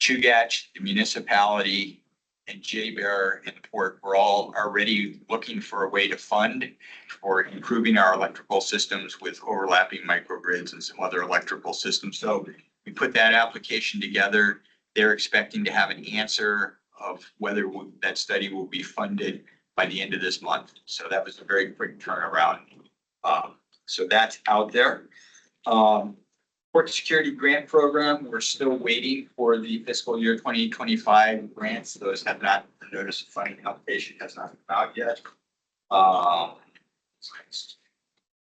Chugach, the municipality, and J-Bear and the port were all already looking for a way to fund for improving our electrical systems with overlapping microgrids and some other electrical systems. So we put that application together. They're expecting to have an answer of whether that study will be funded by the end of this month. So that was a very quick turnaround. So that's out there. Port Security Grant Program, we're still waiting for the fiscal year 2025 grants. Those have not, the notice of funding application has not come out yet.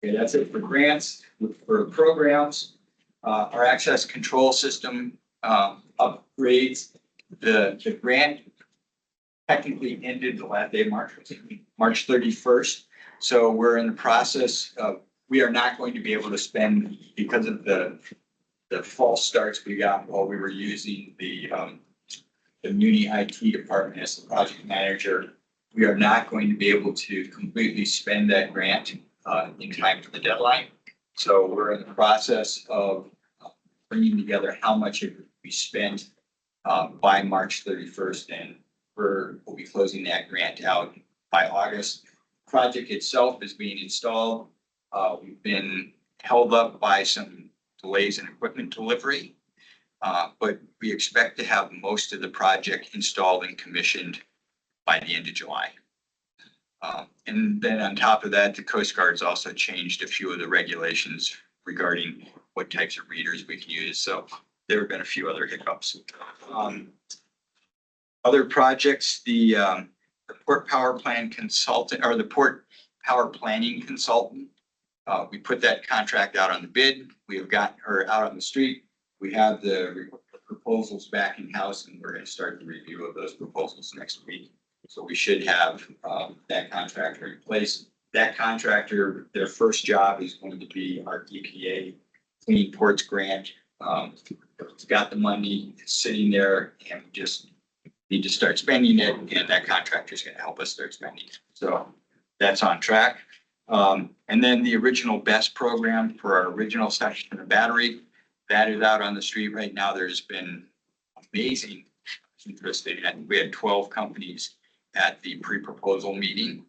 Okay, that's it for grants. For programs, our access control system upgrades, the grant technically ended the last day of March, March 31st. So we're in the process of, we are not going to be able to spend, because of the false starts we got while we were using the Muni IT department as the project manager. We are not going to be able to completely spend that grant in time for the deadline. So we're in the process of bringing together how much it would be spent by March 31st, and we'll be closing that grant out by August. Project itself is being installed. We've been held up by some delays in equipment delivery, but we expect to have most of the project installed and commissioned by the end of July. And then on top of that, the Coast Guard's also changed a few of the regulations regarding what types of readers we can use. So there have been a few other hiccups. Other projects, the Port Power Plan consultant, or the Port Power Planning consultant, we put that contract out on the bid. We have got her out on the street. We have the proposals back in house, and we're going to start the review of those proposals next week. So we should have that contractor in place. That contractor, their first job is going to be our EPA Clean Ports Grant. It's got the money, it's sitting there, and we just need to start spending it, and that contractor is going to help us start spending it. So that's on track. And then the original BEST program for our original section of the battery, that is out on the street right now. There's been amazing interest in it. We had 12 companies at the pre-proposal meeting.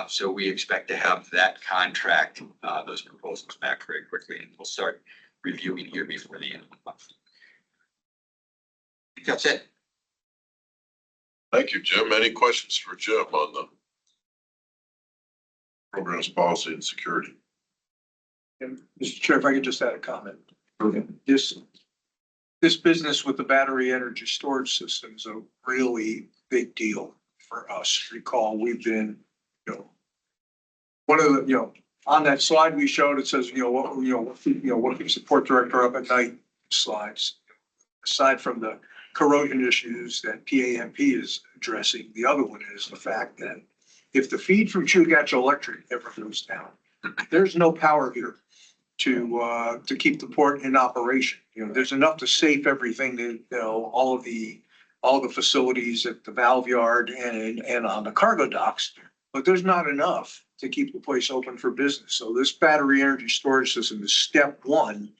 So we expect to have that contract, those proposals back very quickly, and we'll start reviewing here before the end of the month. I think that's it. Thank you, Jim. Any questions for Jim on the programs, policy, and security? And Mr. Chair, if I could just add a comment. This business with the battery energy storage system is a really big deal for us. Recall, we've been, one of the, on that slide we showed, it says, what keeps the port director up at night slides. Aside from the corrosion issues that PAMP is addressing, the other one is the fact that if the feed from Chugach Electric ever goes down, there's no power here to keep the port in operation. There's enough to safe everything that, all the facilities at the valve yard and on the cargo docks, but there's not enough to keep the place open for business. So this battery energy storage system is step one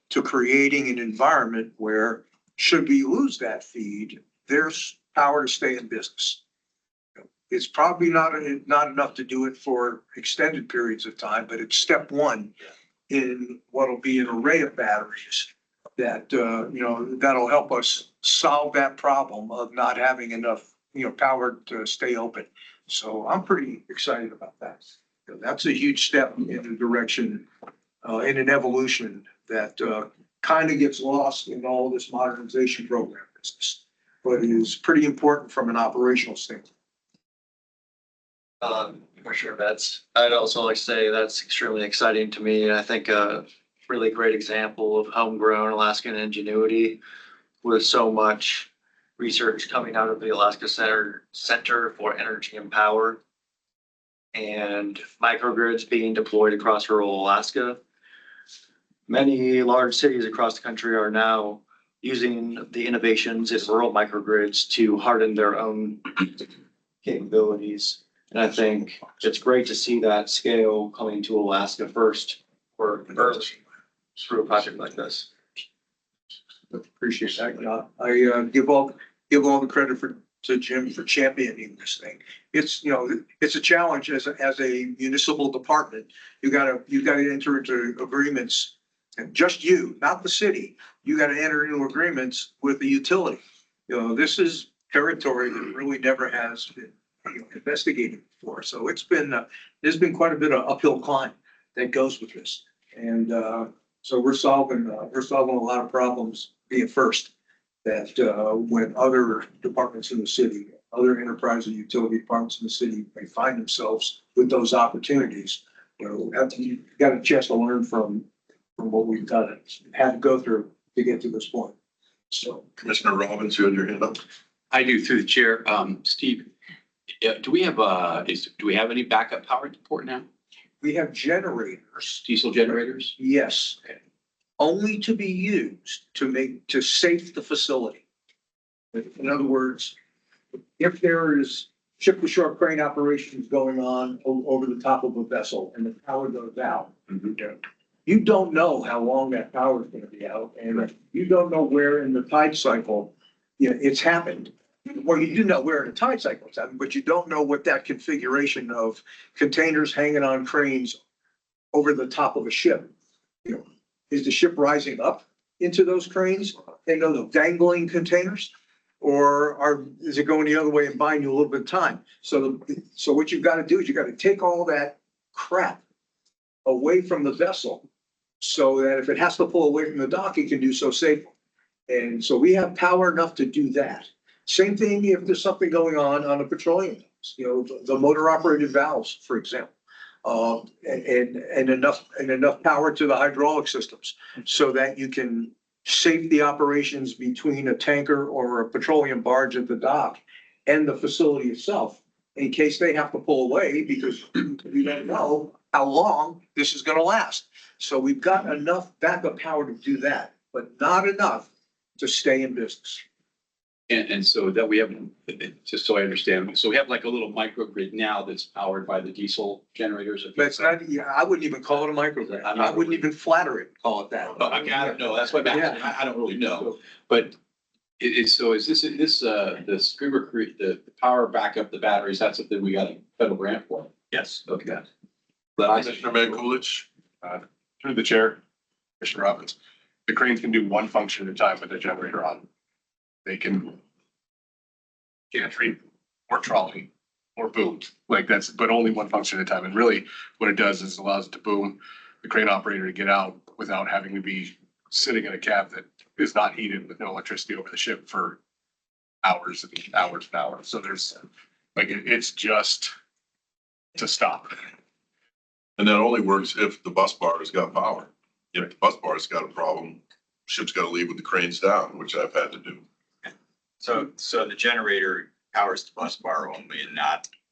to creating an environment where, should we lose that feed, there's power to stay in business. It's probably not enough to do it for extended periods of time, but it's step one in what'll be an array of batteries that, that'll help us solve that problem of not having enough, power to stay open. So I'm pretty excited about that. That's a huge step in the direction, in an evolution that kind of gets lost in all this modernization program business, but is pretty important from an operational standpoint. For sure, I'd also like to say that's extremely exciting to me. I think a really great example of homegrown Alaskan ingenuity with so much research coming out of the Alaska Center for Energy and Power and microgrids being deployed across rural Alaska. Many large cities across the country are now using the innovations in rural microgrids to harden their own capabilities. And I think it's great to see that scale coming to Alaska first or early through a project like this. Appreciate that. I give all the credit to Jim for championing this thing. It's, it's a challenge as a municipal department. You gotta enter into agreements, and just you, not the city. You gotta enter into agreements with the utility. This is territory that really never has been investigated before. So there's been quite a bit of uphill climb that goes with this. And so we're solving a lot of problems being first that when other departments in the city, other enterprise and utility departments in the city may find themselves with those opportunities, you know, after you got a chance to learn from what we've done and had to go through to get to this point. So Commissioner Robbins, you had your hand up? I do through the chair. Steve, do we have, do we have any backup power at the port now? we have generators, Diesel generators? yes, Okay. only to be used to safe the facility. In other words, if there is ship to shore crane operations going on over the top of a vessel and the power goes out, you don't know how long that power is gonna be out, and you don't know where in the tide cycle, it's happened. Well, you do know where in the tide cycle it's happened, but you don't know what that configuration of containers hanging on cranes over the top of a ship. You know, is the ship rising up into those cranes and those dangling containers? Or is it going the other way and buying you a little bit of time? So what you've got to do is you got to take all that crap away from the vessel so that if it has to pull away from the dock, it can do so safely. And so we have power enough to do that. Same thing if there's something going on the petroleum, the motor operated valves, for example. And enough power to the hydraulic systems so that you can safe the operations between a tanker or a petroleum barge at the dock and the facility itself in case they have to pull away because we don't know how long this is going to last. So we've got enough backup power to do that, but not enough to stay in business. And so that we have, just so I understand, so we have like a little microgrid now that's powered by the diesel generators. But it's not, I wouldn't even call it a microgrid. I wouldn't even flatter it, call it that. Okay, I don't know. That's what I don't really know. But so is this, the streamer, the power backup, the batteries, that's something we got a federal grant for? Yes. Okay. Commissioner Mankulich? Through the chair, Commissioner Robbins, the cranes can do one function at a time with the generator on. They can gantry or trolley or boom, like that's, but only one function at a time. And really what it does is allows it to boom the crane operator to get out without having to be sitting in a cab that is not heated with no electricity over the ship for hours and hours and hours. So there's like, it's just to stop. And that only works if the bus bar has got power. If the bus bar's got a problem, ship's got to leave with the cranes down, which I've had to do. So the generator powers the bus bar only and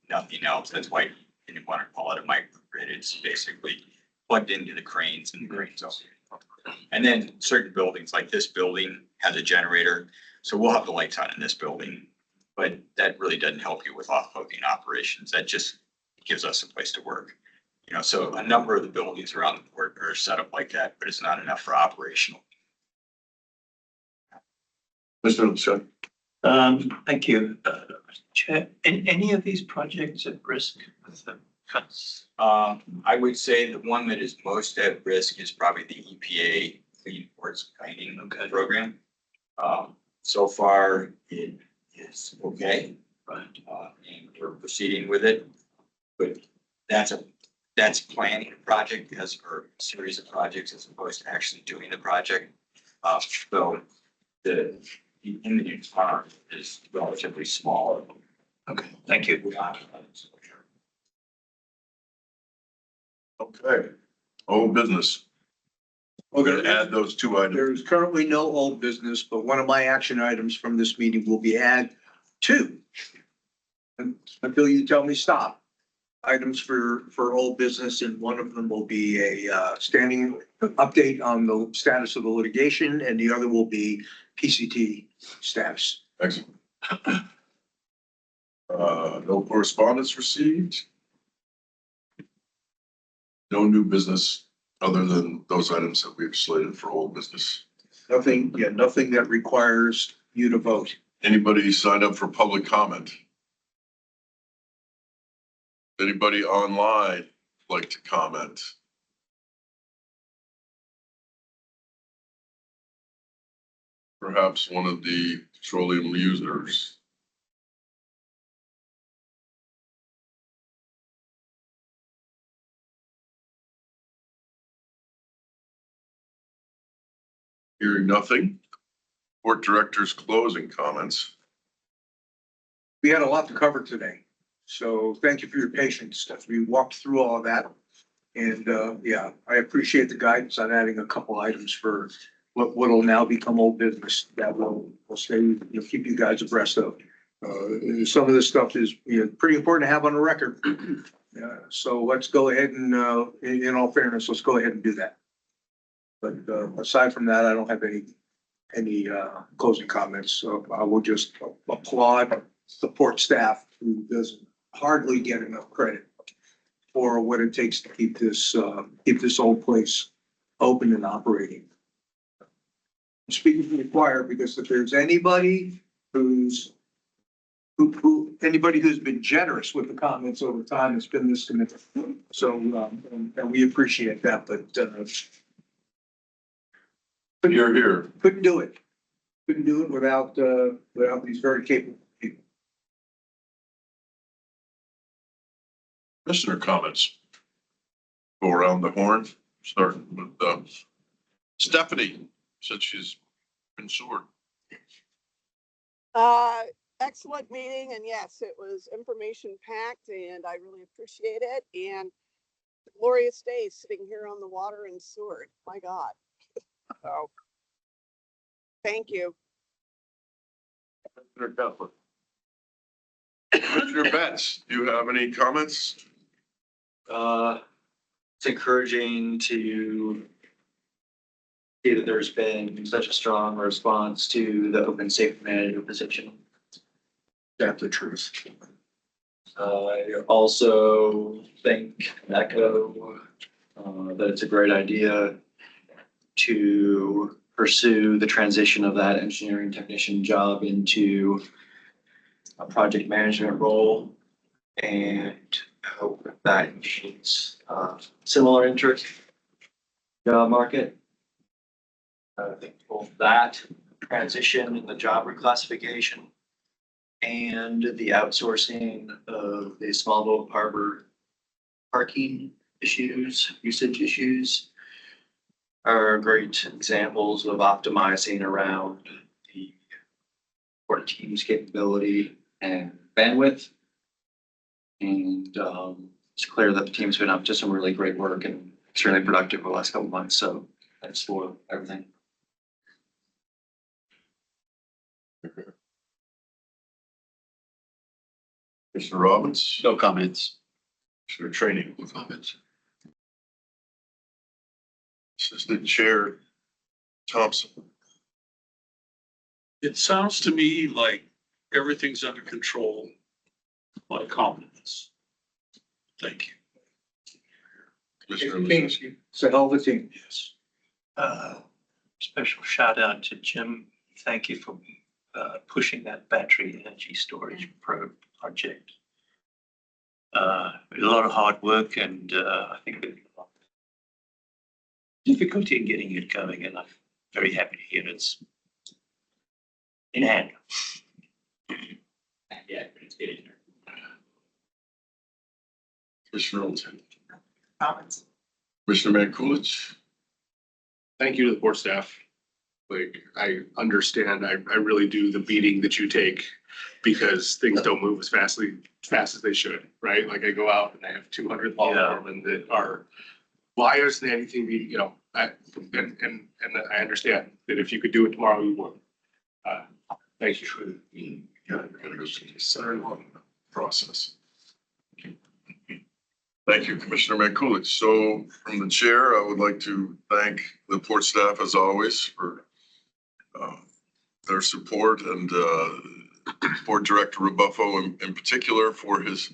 nothing else. That's why you want to call it a microgrid. It's basically plugged into the cranes and the cranes. And then certain buildings like this building has a generator. So we'll have the lights on in this building, but that really doesn't help you with offloading operations. That just gives us a place to work. So a number of the buildings around the port are set up like that, but it's not enough for operational. Mr. Lucien? Thank you. Chair, any of these projects at risk with the cuts? I would say the one that is most at risk is probably the EPA Clean Ports Mining program. So far, it is okay, Right. and we're proceeding with it. But that's a planning a project or a series of projects as opposed to actually doing the project. So the imminent harm is relatively small. Okay, thank you. Okay. Old business. We're gonna add those two items. There is currently no old business, but one of my action items from this meeting will be add two. Until you tell me stop. Items for old business, and one of them will be a standing update on the status of the litigation, and the other will be PCT status. Excellent. No correspondence received. No new business other than those items that we've slated for old business. Nothing that requires you to vote. Anybody signed up for public comment? Anybody online like to comment? Perhaps one of the petroleum users. Hearing nothing. Board director's closing comments. We had a lot to cover today, so thank you for your patience as we walked through all of that. And, yeah, I appreciate the guidance on adding a couple items for what'll now become old business that will stay, keep you guys abreast of. Some of this stuff is, pretty important to have on the record. So let's go ahead and, in all fairness, let's go ahead and do that. But, aside from that, I don't have any closing comments. So I will just applaud support staff who doesn't hardly get enough credit for what it takes to keep this old place open and operating. I'm speaking from the choir because if there's anybody anybody who's been generous with the comments over time, it's been this committee. So, and we appreciate that, but, You're here. couldn't do it. Couldn't do it without these very capable people. Commissioner comments. Go around the horn, starting with Stephanie, since she's been short. Excellent meeting, and yes, it was information packed, and I really appreciate it. And glorious day sitting here on the water in Seward. My God. So, thank you. Commissioner Kepler. Commissioner Betts, do you have any comments? It's encouraging to see that there's been such a strong response to the open safety manager position. That's the truth. I also think and echo that it's a great idea to pursue the transition of that engineering technician job into a project management role, and hope that means similar interest job market. I think both that transition and the job reclassification and the outsourcing of the small boat harbor parking issues, usage issues are great examples of optimizing around the port team's capability and bandwidth. And it's clear that the team's been up to some really great work and extremely productive over the last couple of months. So thanks for everything. Commissioner Robbins? No comments. Commissioner Training, no comments. Assistant Chair Thompson. It sounds to me like everything's under control. My confidence. Thank you. Commissioner Lozinski. It's a hell of a team. Yes. Special shout out to Jim. Thank you for pushing that battery energy storage project. A lot of hard work, and I think a lot of difficulty in getting it going, and I'm very happy to hear it's in hand. Yeah, it's getting there. Commissioner Olson. Comments? Commissioner Mankulich. Thank you to the board staff. Like, I understand, I really do the beating that you take because things don't move as fast as they should, right? Like I go out and I have 200 and that are, why isn't anything, and I understand that if you could do it tomorrow, you would. Thank you for the, Process. Thank you, Commissioner Mankulich. So from the chair, I would like to thank the port staff as always for their support, and Port Director Rebuffo in particular for his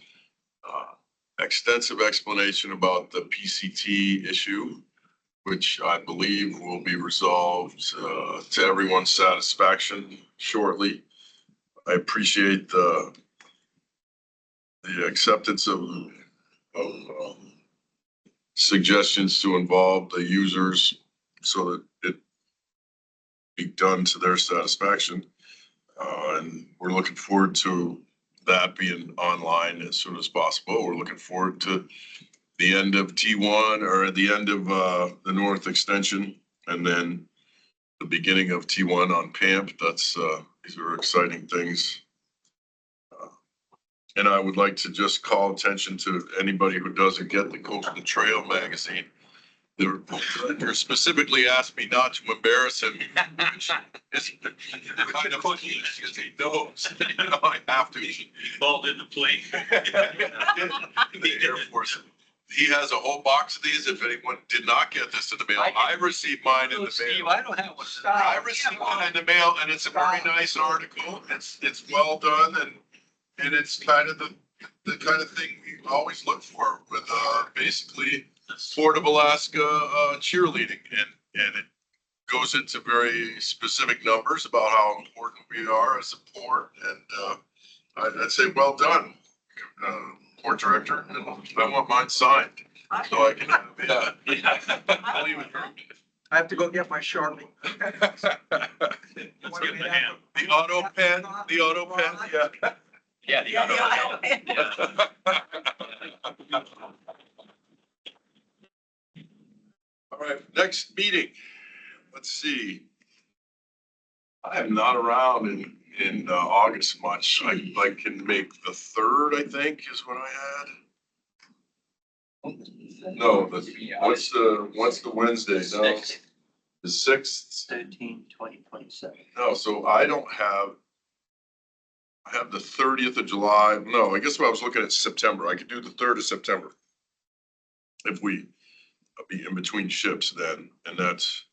extensive explanation about the PCT issue, which I believe will be resolved to everyone's satisfaction shortly. I appreciate the acceptance of suggestions to involve the users so that it be done to their satisfaction. And we're looking forward to that being online as soon as possible. We're looking forward to the end of T1 or at the end of the North Extension, and then the beginning of T1 on PAMP. That's these are exciting things And I would like to just call attention to anybody who doesn't get the Coach the Trail magazine. The reporter specifically asked me not to embarrass him. Which is kind of foolish because he knows, I have to. Balled in the plane. The Air Force. He has a whole box of these. If anyone did not get this in the mail, I received mine in the mail. I don't have one. I received it in the mail and it's a very nice article. It's well done and it's kind of the kind of thing we always look for with, basically Fort of Alaska, cheerleading and it goes into very specific numbers about how important we are as a port and, I'd say well done, port director, and I want mine signed, so I can have it. I'll leave it here. I have to go get my Sharpie. Let's get the hand. The auto pen, yeah. Yeah, the other. All right, next meeting, let's see. I am not around in August much. I can make the 3rd, I think, is what I had. No, what's the Wednesday? No, the 6th. 13, 20, 27. No, so I have the 30th of July. No, I guess I was looking at September. I could do the 3rd of September. If we be in between ships then, and that's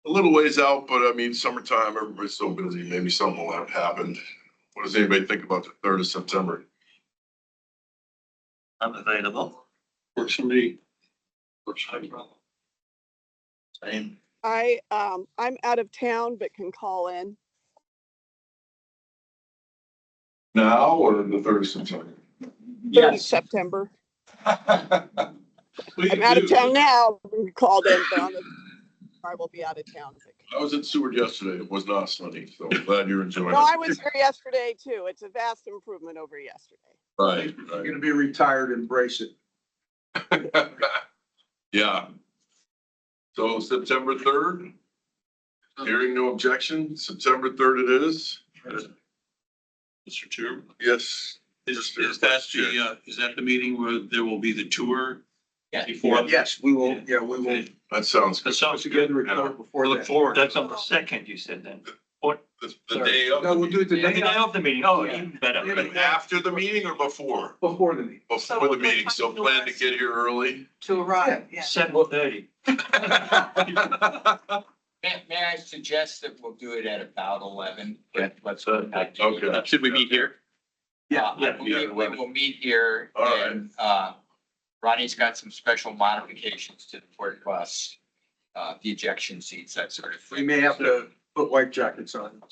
a little ways out, but I mean, summertime, everybody's so busy, maybe something will have happened. What does anybody think about the 3rd of September? I'm available. Works for me. Same. I'm out of town, but can call in. Now or the 3rd of September? 3rd of September. I'm out of town now, called in, but I will be out of town. I was in Seward yesterday. It was not sunny, so I'm glad you're enjoying No, I it. was here yesterday too. It's a vast improvement over yesterday. Right, You're right. gonna be retired, embrace it. Yeah. So September 3rd, hearing no objection, September 3rd it is. Mr. Chairman, Yes. is that the meeting where there will be the tour? Yeah. Before? Yes, we will, we will That sounds That good. sounds put together a good. report before Look that. forward. That's on the 2nd, you said then. The day of. No, we'll do it the The day day of the meeting. Oh, even better. After the meeting or before? before the meeting. Before the meeting, so plan to get here early. To arrive, yeah. 7:30. May I suggest that we'll do it at about 11? Okay. Let's. Okay. Should we meet here? We'll meet here All right. and, Ronnie's got some special modifications to the port bus, the ejection seats, that sort of We thing. may have to put white jackets on.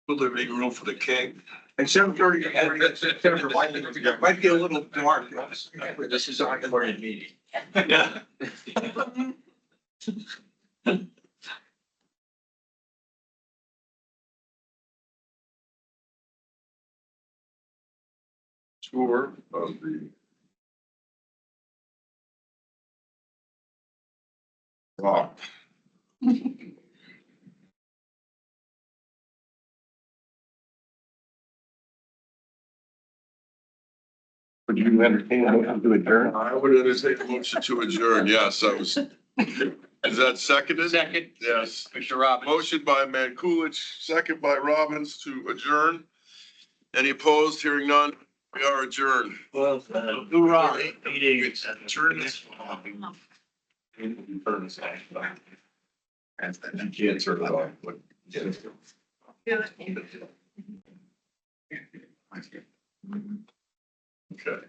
Will there be room for the king? And 7:30 in the morning in September might be a little dark. This is a recorded meeting. Yeah. Tour of the. Wow. Would you entertain a motion to adjourn? I would entertain a motion to adjourn. Yes, I was. Is that seconded? Second, Yes. Mr. Robbins. Motion by Mancoolidge, second by Robbins to adjourn. Any opposed? Hearing none, we are adjourned. Well, Hoorah. meeting. Turn this. Turn this off. And you can't turn it off, but. Okay.